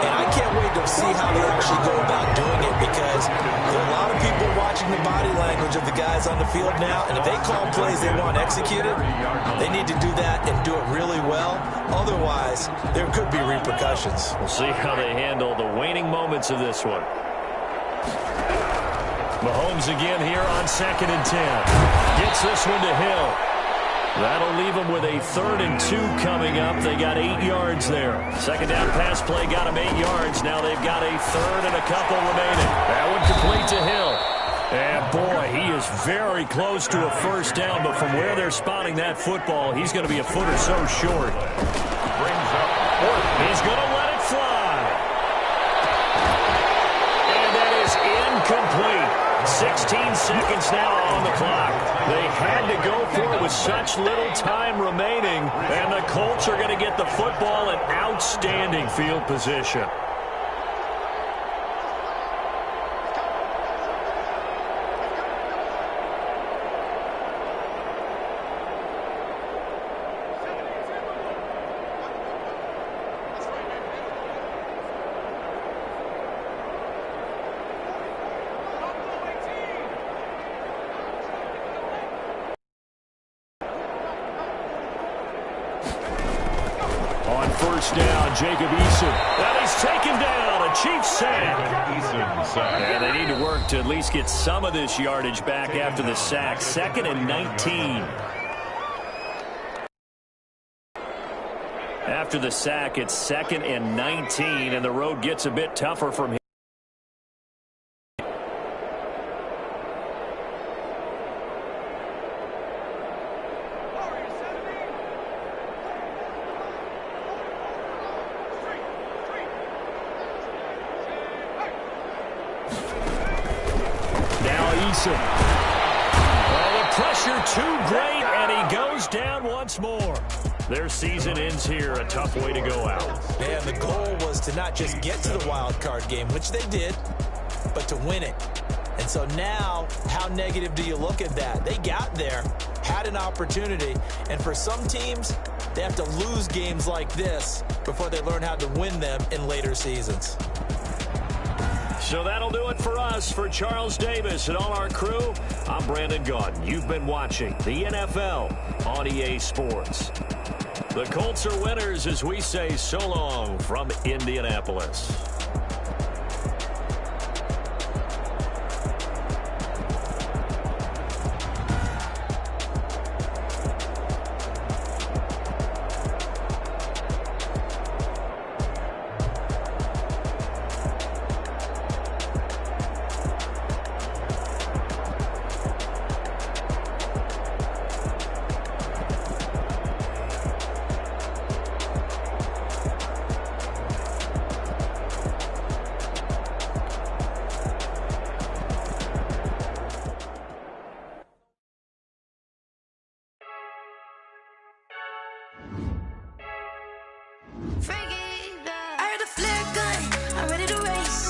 And I can't wait to see how they actually go about doing it, because there are a lot of people watching the body language of the guys on the field now, and if they call plays they want executed, they need to do that and do it really well. Otherwise, there could be repercussions. We'll see how they handle the waning moments of this one. Mahomes again here on 2nd and 10. Gets this one to Hill. That'll leave them with a 3rd and 2 coming up. They got 8 yards there. Second down pass play got them 8 yards. Now they've got a 3rd and a couple remaining. That one complete to Hill. And boy, he is very close to a first down, but from where they're spotting that football, he's going to be a foot or so short. Brings up 4th. He's going to let it fly. And that is incomplete. 16 seconds now on the clock. They had to go for it with such little time remaining, and the Colts are going to get the football in outstanding field position. First down, Jacob Eason. And he's taken down. A Chiefs sack. And they need to work to at least get some of this yardage back after the sack. 2nd and 19. After the sack, it's 2nd and 19, and the road gets a bit tougher from here. Well, the pressure too great, and he goes down once more. Their season ends here. A tough way to go out. And the goal was to not just get to the wild card game, which they did, but to win it. And so now, how negative do you look at that? They got there, had an opportunity, and for some teams, they have to lose games like this before they learn how to win them in later seasons. So that'll do it for us. For Charles Davis and all our crew, I'm Brandon Gaudin. You've been watching the NFL on EA Sports. The Colts are winners as we say so long from Indianapolis.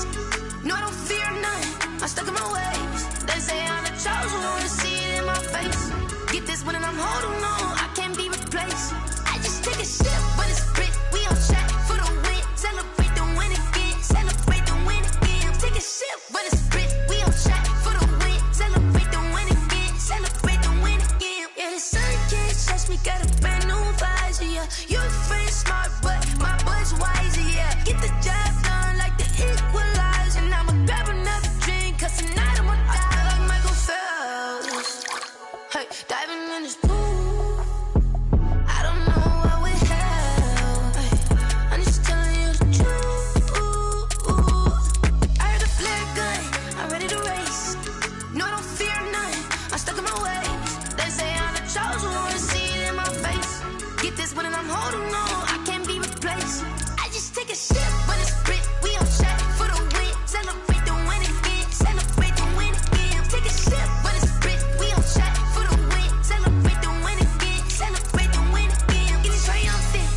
race. No, I don't fear none. I'm stuck in my ways. They say I'm the chosen one. See it in my face. Get this one and I'm holding on. I can't be replaced. I just take a sip, but it's grit. We on track for the win. Celebrate the win again. Celebrate the win again. Take a sip, but it's grit. We on track for the win. Celebrate the win again. Celebrate the win again. Yeah, the sun can't touch me. Got a brand new visor. Yeah, your friend smart, but my bud's wiser. Yeah, get the job done like the equalizer. And I'ma grab another drink, 'cause tonight I'ma die like Michael Phelps. Hey, diving in this pool. I don't know what we have. Hey, I'm just telling you the truth. I heard the flare gun. I'm ready to race. No, I don't fear none. I'm stuck in my ways. They say I'm the chosen one. See it in my face. Get this one and I'm holding on. I can't be replaced. I just take a sip, but it's grit. We on track for the win. Celebrate the win again. Celebrate the win again. Take a sip, but it's grit. We on track for the win. Celebrate the win again. Celebrate the win again. Get it triumphant.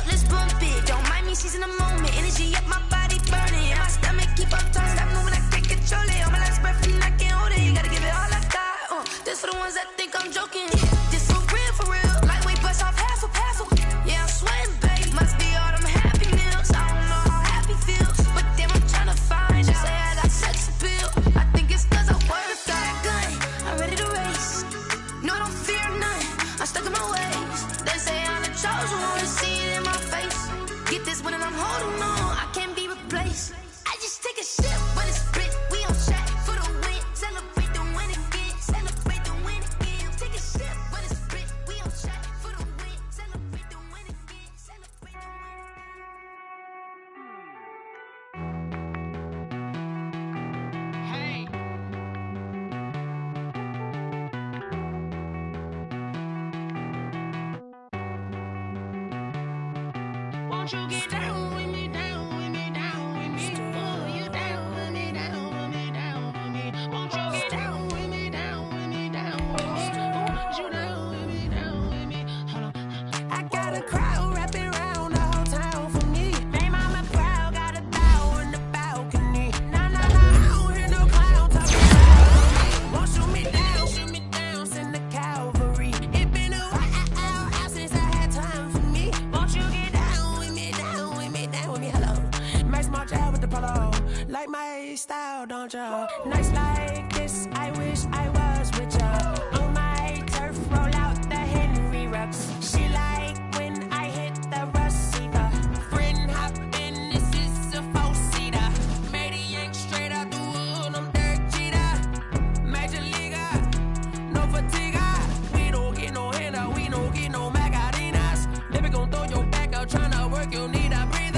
Let's bump it. Don't mind me seizing the moment. Energy up my body burning. And my stomach keep up turning. Stop moving, I can't control it. On my last breath, and I can't hold it. You gotta give it all I got. This for the ones that think I'm joking. This for real, for real. Lightweight bust off half a half. Yeah, I'm sweating, babe. Must be all them happy meals. I don't know how happy feels, but damn, I'm tryna find. Just say I got sex appeal. I think it's 'cause I work. Got a gun. I'm ready to race. No, I don't fear none. I'm stuck in my ways. They say I'm the chosen one. See it in my face. Get this one and I'm holding on. I can't be replaced. I just take a sip, but it's grit. We on track for the win. Celebrate the win again. Celebrate the win again. Take a sip, but it's grit. We on track for the win. Celebrate the win again. Celebrate the win. Hey. Won't you get down with me, down with me, down with me? Oh, you down with me, down with me, down with me? Won't you get down with me, down with me, down with me? Oh, you down with me, down with me? Hold on. I got a crowd wrapping around the whole town for me. Hey, mama proud, got a bow in the balcony. Nah, nah, nah, I don't hear no clown talking about me. Won't shoot me down, send the cavalry. It been a while since I had time for me. Won't you get down with me, down with me, down with me? Hello. Max March out with the polo. Like my style, don't ya? Nights like this, I wish I was with ya. On my turf, roll out the Henry Rux. She like when I hit the receiver. Friend hop in, this is a four-seater. Made a yank straight out the wood, I'm Derek Jeter. Major leaguer, no fatigue. We don't get no handout, we don't get no Macarinas. Never gon' throw your back out, tryna work, you need a breather.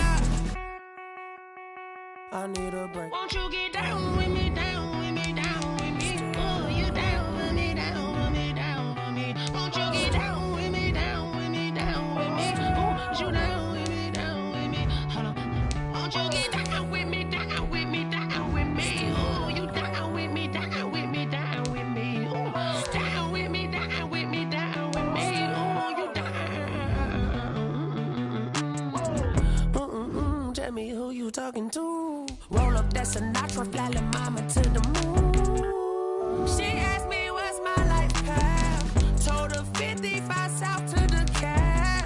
I need a break. Won't you get down with me, down with me, down with me? Oh, you down with me, down with me, down with me? Won't you get down with me, down with me, down with me? Oh, you down with me, down with me? Hold on. Won't you get down with me, down with me, down with me? Oh, you down with me, down with me, down with me? Oh, down with me, down with me, down with me? Oh, you down. Tell me who you talking to. Roll up that Sinatra, fly la mama to the moon. She asked me what's my life path. Told her 55 south to the cab.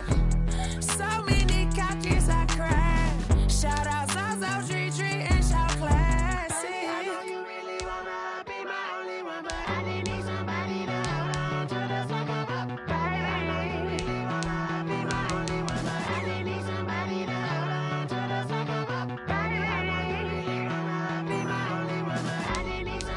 So many couches I cried. Shout out South Street Tree and shout classy. I know you really wanna be my only one, but I didn't need somebody to hold on to the second up, baby. I know you really wanna be my only one, but I didn't need somebody to hold on to the second up, baby. I know you really wanna be my only one, but I didn't need somebody.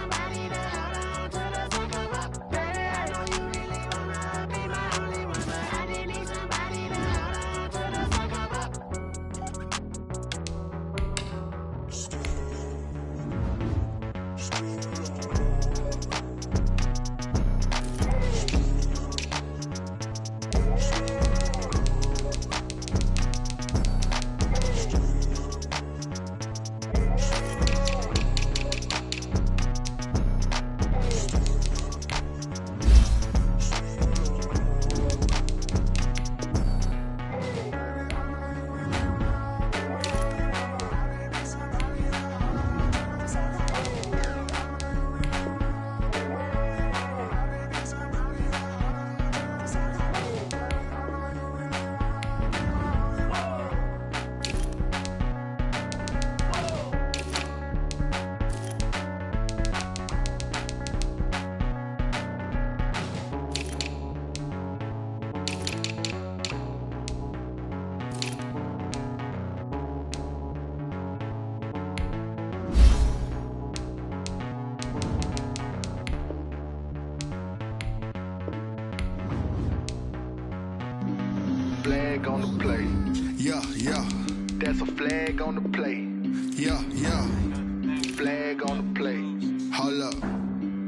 on the play. Yeah, yeah. That's a flag on the play. Yeah, yeah. Flag on the play. Hold up.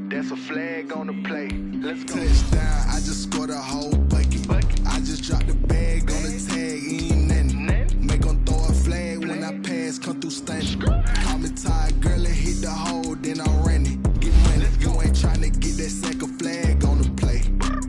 That's a flag on the play. Let's go. Touchdown, I just scored a whole bucket. I just dropped the bag on the tag, ain't nothing. Make them throw a flag when I pass, come through stunning. Call me tired, girl, and hit the hole, then I'm running. Get money, you ain't trying to get that second flag on the play.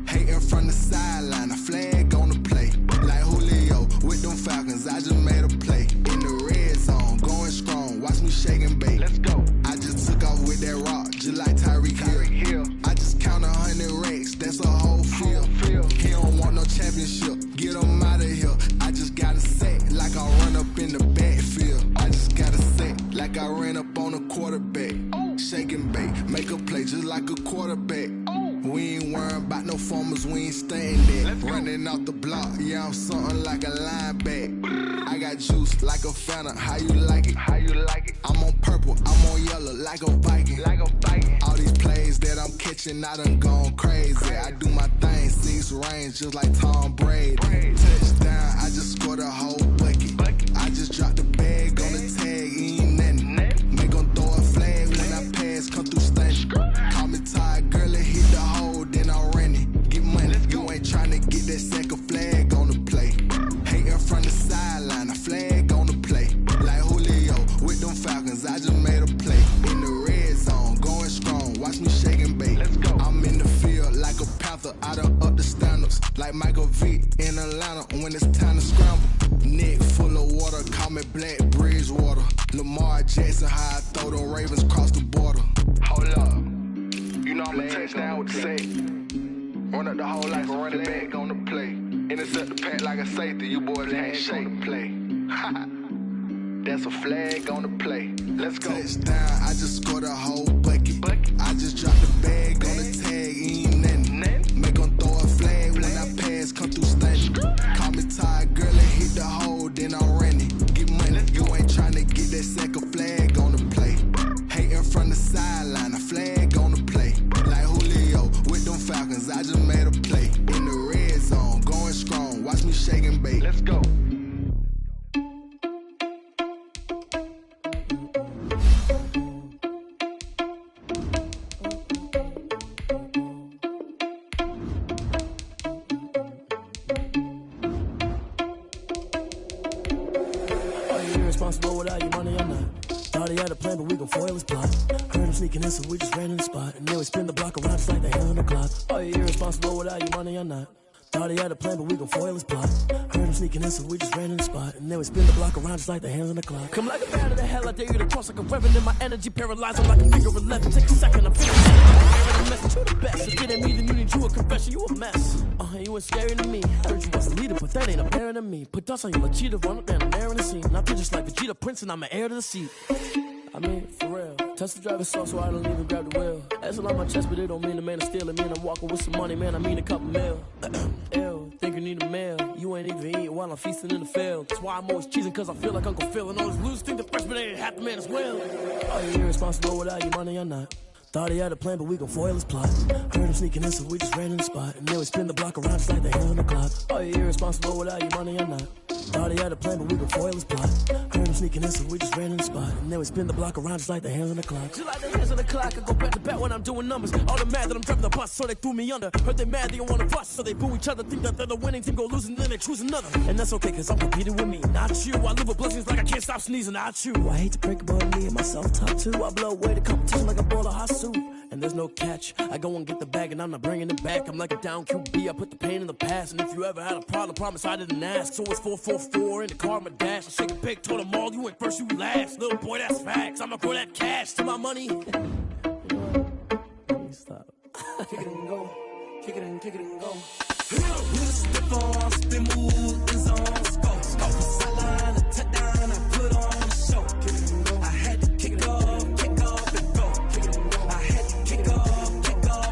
Hating from the sideline, a flag on the play. Like Julio with them Falcons, I just made a play. In the red zone, going strong, watch me shake and bake. Let's go. I just took off with that rock, just like Tyreek Hill. I just count 100 racks, that's a whole field. He don't want no championship, get him out of here. I just gotta say, like I run up in the backfield. I just gotta say, like I ran up on a quarterback. Shake and bake, make a play just like a quarterback. We ain't worrying about no formers, we ain't staying there. Running off the block, yeah, I'm something like a linebacker. I got juice like a Fanta, how you like it? How you like it? I'm on purple, I'm on yellow, like a Viking. Like a Viking. All these plays that I'm catching, I done gone crazy. I do my thing, 6 range, just like Tom Brady. Touchdown, I just scored a whole bucket. I just dropped the bag on the tag, ain't nothing. Make them throw a flag when I pass, come through stunning. Call me tired, girl, and hit the hole, then I'm running. Get money, you ain't trying to get that second flag on the play. Hating from the sideline, a flag on the play. Like Julio with them Falcons, I just made a play. In the red zone, going strong, watch me shake and bake. Let's go. I'm in the field like a Panther, I done up the standards. Like Michael Vick in Atlanta when it's time to scramble. Neck full of water, call me Black Bridgewater. Lamar Jackson, how I throw the Ravens cross the border. Hold up. You know I'm a touchdown with the safe. Run up the whole like a running back on the play. Intercept the pack like a safety, you boys ain't shake the play. That's a flag on the play. Let's go. Touchdown, I just scored a whole bucket. I just dropped the bag on the tag, ain't nothing. Make them throw a flag when I pass, come through stunning. Call me tired, girl, and hit the hole, then I'm running. Get money, you ain't trying to get that second flag on the play. Hating from the sideline, a flag on the play. Like Julio with them Falcons, I just made a play. In the red zone, going strong, watch me shake and bake. Let's go. Irresponsible without your money or not. Thought he had a plan, but we gon' foil his plot. Heard him sneaking in, so we just ran in the spot. And then we spin the block around just like the hand on the clock. Are you irresponsible without your money or not? Thought he had a plan, but we gon' foil his plot. Heard him sneaking in, so we just ran in the spot. And then we spin the block around just like the hands on the clock. Come like a bat of the hell, I dare you to cross like a reverend. In my energy paralyzed, I'm like a figure 11. Take a second, I'm finished. I'm a message to the best. If it ain't me, then you need you a confession, you a mess. You ain't scary to me. Heard you was a leader, but that ain't apparent to me. Put dust on you like cheetah, run up down the air in the scene. Not just like Vegeta Prince, and I'm an heir to the seat. I mean, for real. Touch the driver's soft, so I don't even grab the wheel. That's a lot on my chest, but it don't mean the man is stealing. Mean I'm walking with some money, man. I mean a couple mil. Ew, think you need a meal. You ain't even eating while I'm feasting in the field. That's why I'm always cheesing, cause I feel like Uncle Phil. And all those losers think the freshman ain't half the man as well. Are you irresponsible without your money or not? Thought he had a plan, but we gon' foil his plot. Heard him sneaking in, so we just ran in the spot. And then we spin the block around just like the hand on the clock. Are you irresponsible without your money or not? Thought he had a plan, but we gon' foil his plot. Heard him sneaking in, so we just ran in the spot. And then we spin the block around just like the hands on the clock. Just like the hands on the clock, I go back to back when I'm doing numbers. All the mad that I'm driving the bus, so they threw me under. Heard they mad, they don't wanna bust, so they boo each other. Think that they're the winning team, go losing, then they choose another. And that's okay, cause I'm competing with me, not you. I live with blessings like I can't stop sneezing, not you. I hate to break about me and myself top too. I blow away the competition like a bowl of hot soup. And there's no catch. I go and get the bag and I'm not bringing it back. I'm like a down QB, I put the pain in the past. And if you ever had a problem, promise I didn't ask. So it's 444 in the car, my dash. I shake a pig, told them all, you went first, you last. Little boy, that's facts. I'ma throw that cash to my money. You know what? Let me stop. Kick it and go. Kick it and go. Step on, spin, move, is on, scope. Sideline, a touchdown, I put on the show. Kick it and go. I had to kick off and go. Kick it and go. I had to kick off and go.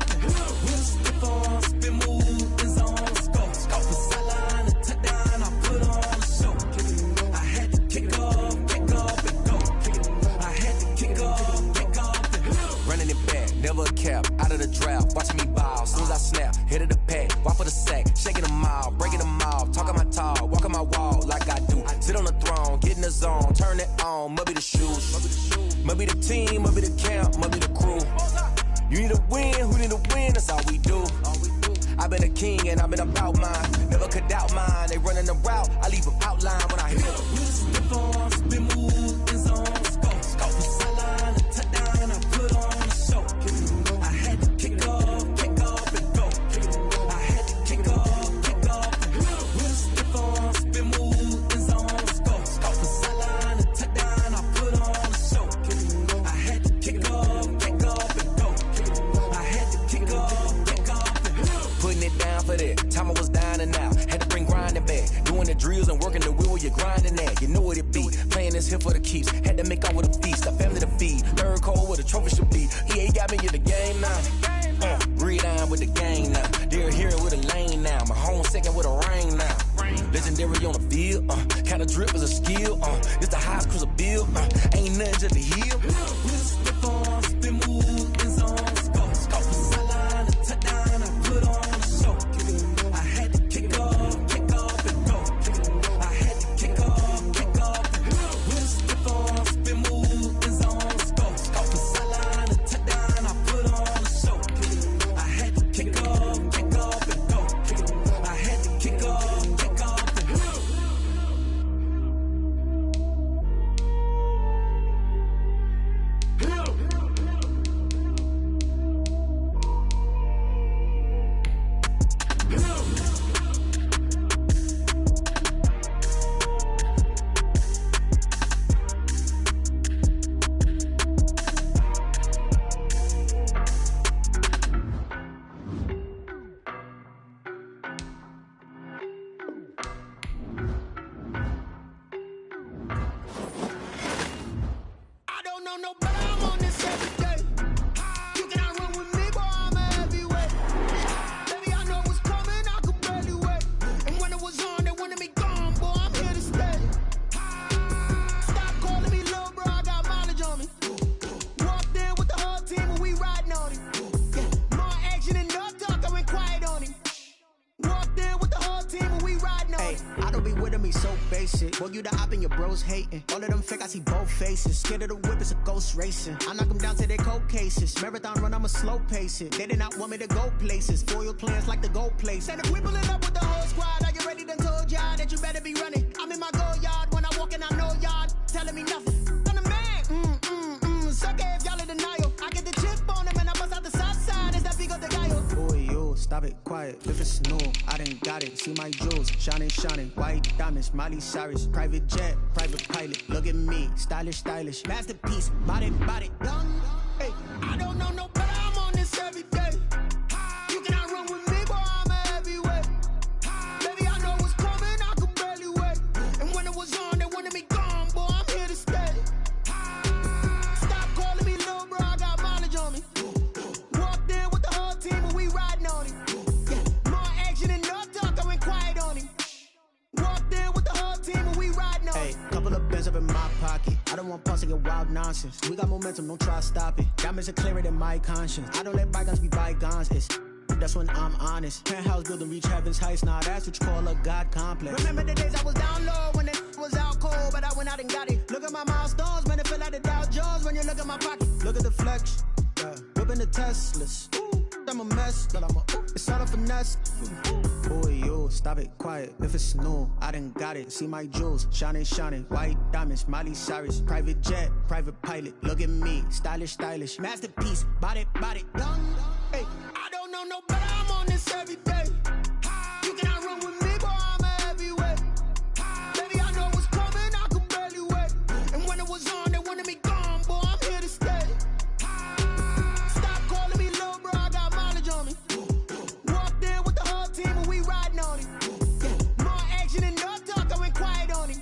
Step on, spin, move, is on, scope. Sideline, a touchdown, I put on the show. Kick it and go. I had to kick off and go. Kick it and go. I had to kick off and go. Running it back, never a cap, out of the draft, watching me ball. Soon as I snap, hit of the pack, walk for the sack, shaking them all, breaking them all, talking my talk, walking my wall like I do. Sit on the throne, get in the zone, turn it on. Maybe the shoes, maybe the team, maybe the camp, maybe the crew. You need a win, who need a win? That's all we do. I've been a king and I've been about mine. Never could doubt mine. They running the route, I leave them outline when I hit them. Slip on, spin move, in zone, scope. Sideline, a touchdown, I put on a show. I had to kick off and go. I had to kick off and go. Slip on, spin move, in zone, scope. Sideline, a touchdown, I put on a show. I had to kick off and go. I had to kick off and go. Putting it down for that. Time I was down and out. Had to bring grinding back. Doing the drills and working the wheel where you're grinding at. You know what it be. Playing this here for the keeps. Had to make out with a feast. A family to feed. Third cold where the trophy should be. EA got me in the game now. Read on with the game now. They're here with a lane now. My home second with a rain now. Legendary on the field. Kind of drip is a skill. This the highest cruiser bill. Ain't nothing just to heal. Slip on, spin move, in zone, scope. Sideline, a touchdown, I put on a show. I had to kick off and go. I had to kick off and go. Slip on, spin move, in zone, scope. Sideline, a touchdown, I put on a show. I had to kick off and go. I had to kick off and go. I don't know no better, I'm on this every day. You cannot run with me, boy, I'm a heavyweight. Baby, I know what's coming, I could barely wait. And when it was on, they wanted me gone, boy, I'm here to stay. Stop calling me little bro, I got mileage on me. Walked in with the whole team and we riding on him. More action and no talk, I went quiet on him. Walked in with the whole team and we riding on him. I don't be with him, he's so basic. Boy, you the op and your bros hating. All of them fake, I see both faces. Scared of the whip, it's a ghost racing. I knock them down to their cold cases. Marathon run, I'ma slow pace it. They did not want me to go places. Foil plans like the gold place. Said if we pulling up with the whole squad, I already done told y'all that you better be running. I'm in my go yard, when I walk in, I know y'all telling me nothing. I'm the man, suck it if y'all in denial. I get the chip on him and I bust out the south side, it's that big of the gallo. Boy, yo, stop it, quiet. If it's new, I done got it. See my jewels, shining, white diamonds, Miley Cyrus, private jet, private pilot. Look at me, stylish, masterpiece, body, young. Hey, I don't know no better, I'm on this every day. You cannot run with me, boy, I'm a heavyweight. Baby, I know what's coming, I could barely wait. And when it was on, they wanted me gone, boy, I'm here to stay. Stop calling me little bro, I got mileage on me. Walked in with the whole team and we riding on him. More action and no talk, I went quiet on him. Walked in with the whole team and we riding on him. Couple of bins up in my pocket. I don't want pulse to get wild nonsense. We got momentum, don't try to stop it. Diamonds are clearer than my conscience. I don't let bygones be bygones. It's that's when I'm honest. Penthouse building, reach heaven's heights. Nah, that's what you call a God complex. Remember the days I was down low when it was out cold, but I went out and got it. Look at my milestones, man, it feel like the Dow Jones when you look at my pocket. Look at the flex, whipping the Teslas. I'm a mess, but it's all a finesse. Boy, yo, stop it, quiet. If it's new, I done got it. See my jewels, shining, white diamonds, Miley Cyrus, private jet, private pilot. Look at me, stylish, masterpiece, body, young. Hey, I don't know no better, I'm on this every day. You cannot run with me, boy, I'm a heavyweight. Baby, I know what's coming, I could barely wait. And when it was on, they wanted me gone, boy, I'm here to stay. Stop calling me little bro, I got mileage on me. Walked in with the whole team and we riding on him. More action and no talk, I went quiet on him.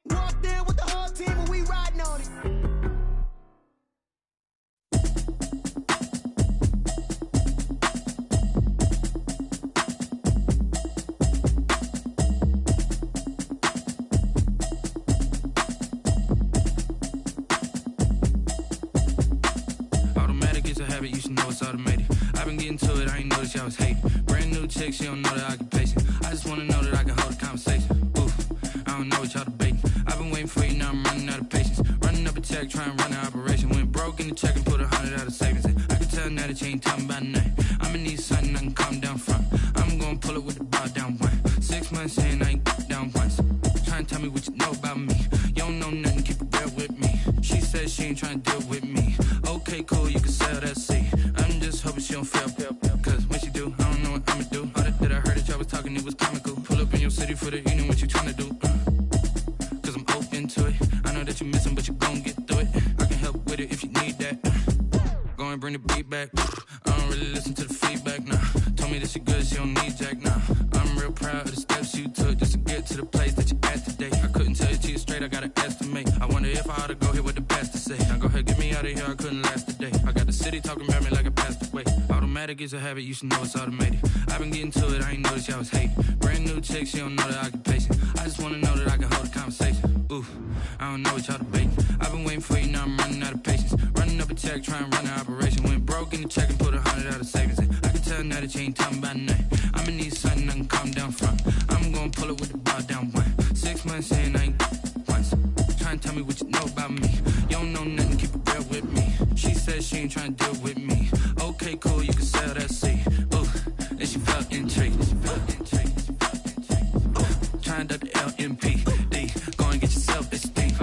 Walked in with the whole team and we riding on him. You should know it's automated. I've been getting to it, I ain't noticed y'all was hating. Brand new chick, she don't know the occupation. I just wanna know that I can hold a conversation. Oof. check, try and run the operation. Went broke in the check and put 100 out of savings in. I can tell now that you ain't talking about nothing. I'ma need something I can calm down from. I'm gonna pull it with the bar down one. 6 months in, I ain't down once. Try and tell me what you know about me. You don't know nothing, keep it real with me. She said she ain't trying to deal with me. Okay, cool, you can sell that seat. I'm just hoping she don't fail. Cause when she do, I don't know what I'ma do. All that I heard that y'all was talking, it was comical. Pull up in your city for the evening, what you trying to do? Cause I'm open to it. I know that you missing, but you gon' get through it. I can help with it if you need that. Go and bring the beat back. I don't really listen to the feedback, nah. Told me that she good, she don't need jack, nah. I'm real proud of the steps you took just to get to the place that you're at today. I couldn't tell you to you straight, I gotta estimate. I wonder if I ought to go here with the best to say. Now go ahead, get me out of here, I couldn't last today. I got the city talking about me like I passed away. Automatic is a habit, you should know it's automated. I've been getting to it, I ain't noticed y'all was hating. Brand new chick, she don't know the occupation. I just wanna know that I can hold a conversation. Ooh, I don't know what y'all debating. I've been waiting for you, now I'm running out of patience. Running up a check, try and run the operation. Went broke in the check and put 100 out of savings in. I can tell now that you ain't talking about nothing. I'ma need something I can calm down from. I'm gonna pull it with the bar down one. 6 months in, I ain't once. Try and tell me what you know about me. You don't know nothing, keep it real with me. She said she ain't trying to deal with me. Okay, cool, you can sell that seat. Ooh, and she felt intrigued. Trying to the LMPD. Go and get your self-esteem.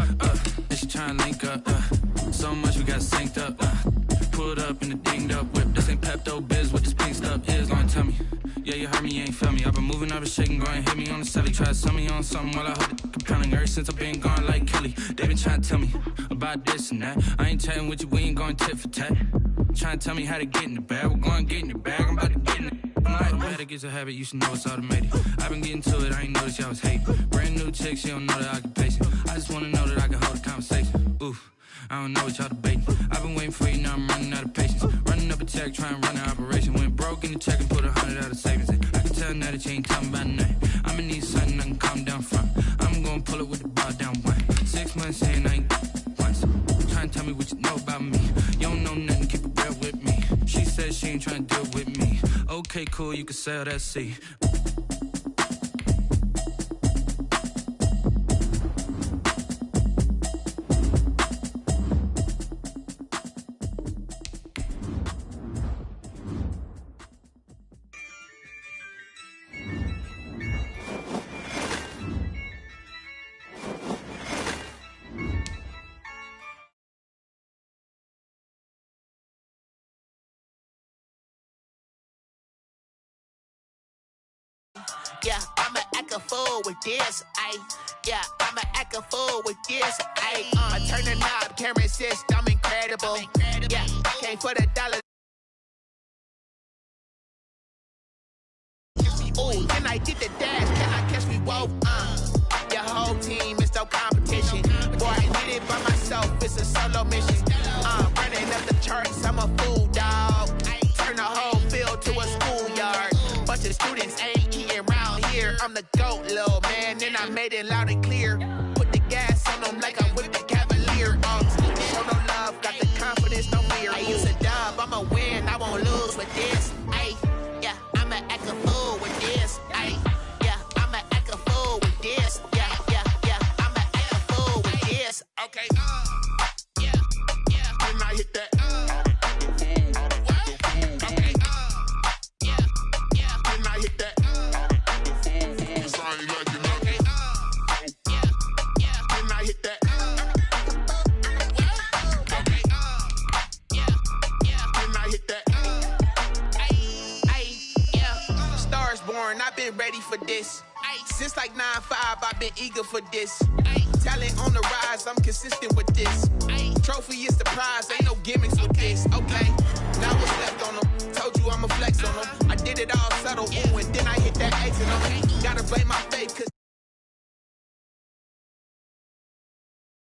And she trying to link up. So much we got synced up. Pulled up in the dinged up whip. This ain't Pepto-Biz, what this pink stuff is. Gonna tell me. Yeah, you heard me, you ain't feel me. I've been moving, I've been shaking, go and hit me on the celly. Try to sell me on something while I hold it compelling. Ever since I've been gone like Kelly, they been trying to tell me about this and that. I ain't chatting with you, we ain't going tit for tat. Trying to tell me how to get in the bag. We're going to get in the bag, I'm about to get in it. I'm like, automatic is a habit, you should know it's automated. I've been getting to it, I ain't noticed y'all was hating. Brand new chick, she don't know the occupation. I just wanna know that I can hold a conversation. Ooh, I don't know what y'all debating. I've been waiting for you, now I'm running out of patience. Running up a check, try and run the operation. Went broke in the check and put 100 out of savings in. I can tell now that you ain't talking about nothing. I'ma need something I can calm down from. I'm gonna pull it with the bar down one. 6 months in, I ain't once. Try and tell me what you know about me. You don't know nothing, keep it real with me. She said she ain't trying to deal with me. Okay, cool, you can sell that seat. Yeah, I'ma act a fool with this, ayy. Yeah, I'ma act a fool with this, ayy. I turn the knob, camera assist, I'm incredible. Yeah, came for the dollar. Ooh, then I did the dash, can I catch me, whoa, Your whole team is no competition. Boy, I did it by myself, it's a solo mission. Running up the charts, I'm a fool, dog. Turn the whole field to a schoolyard. Bunch of students ain't eating round here. I'm the GOAT, little man, and I made it loud and clear. Put the gas on them like I'm with the Cavalier. Show no love, got the confidence, no fear. I use a dub, I'ma win, I won't lose with this. Ay, yeah, I'ma act a fool with this. Ay, yeah, I'ma act a fool with this. Yeah, yeah, yeah, I'ma act a fool with this. Okay, yeah, yeah. When I hit that, I've been ready for this. Since like 9-5, I've been eager for this. Talent on the rise, I'm consistent with this. Trophy is the prize, ain't no gimmicks with this. Okay, now what's left on them? Told you I'ma flex on them. I did it all subtle, ooh, and then I hit that exit on them. Gotta blame my faith, cause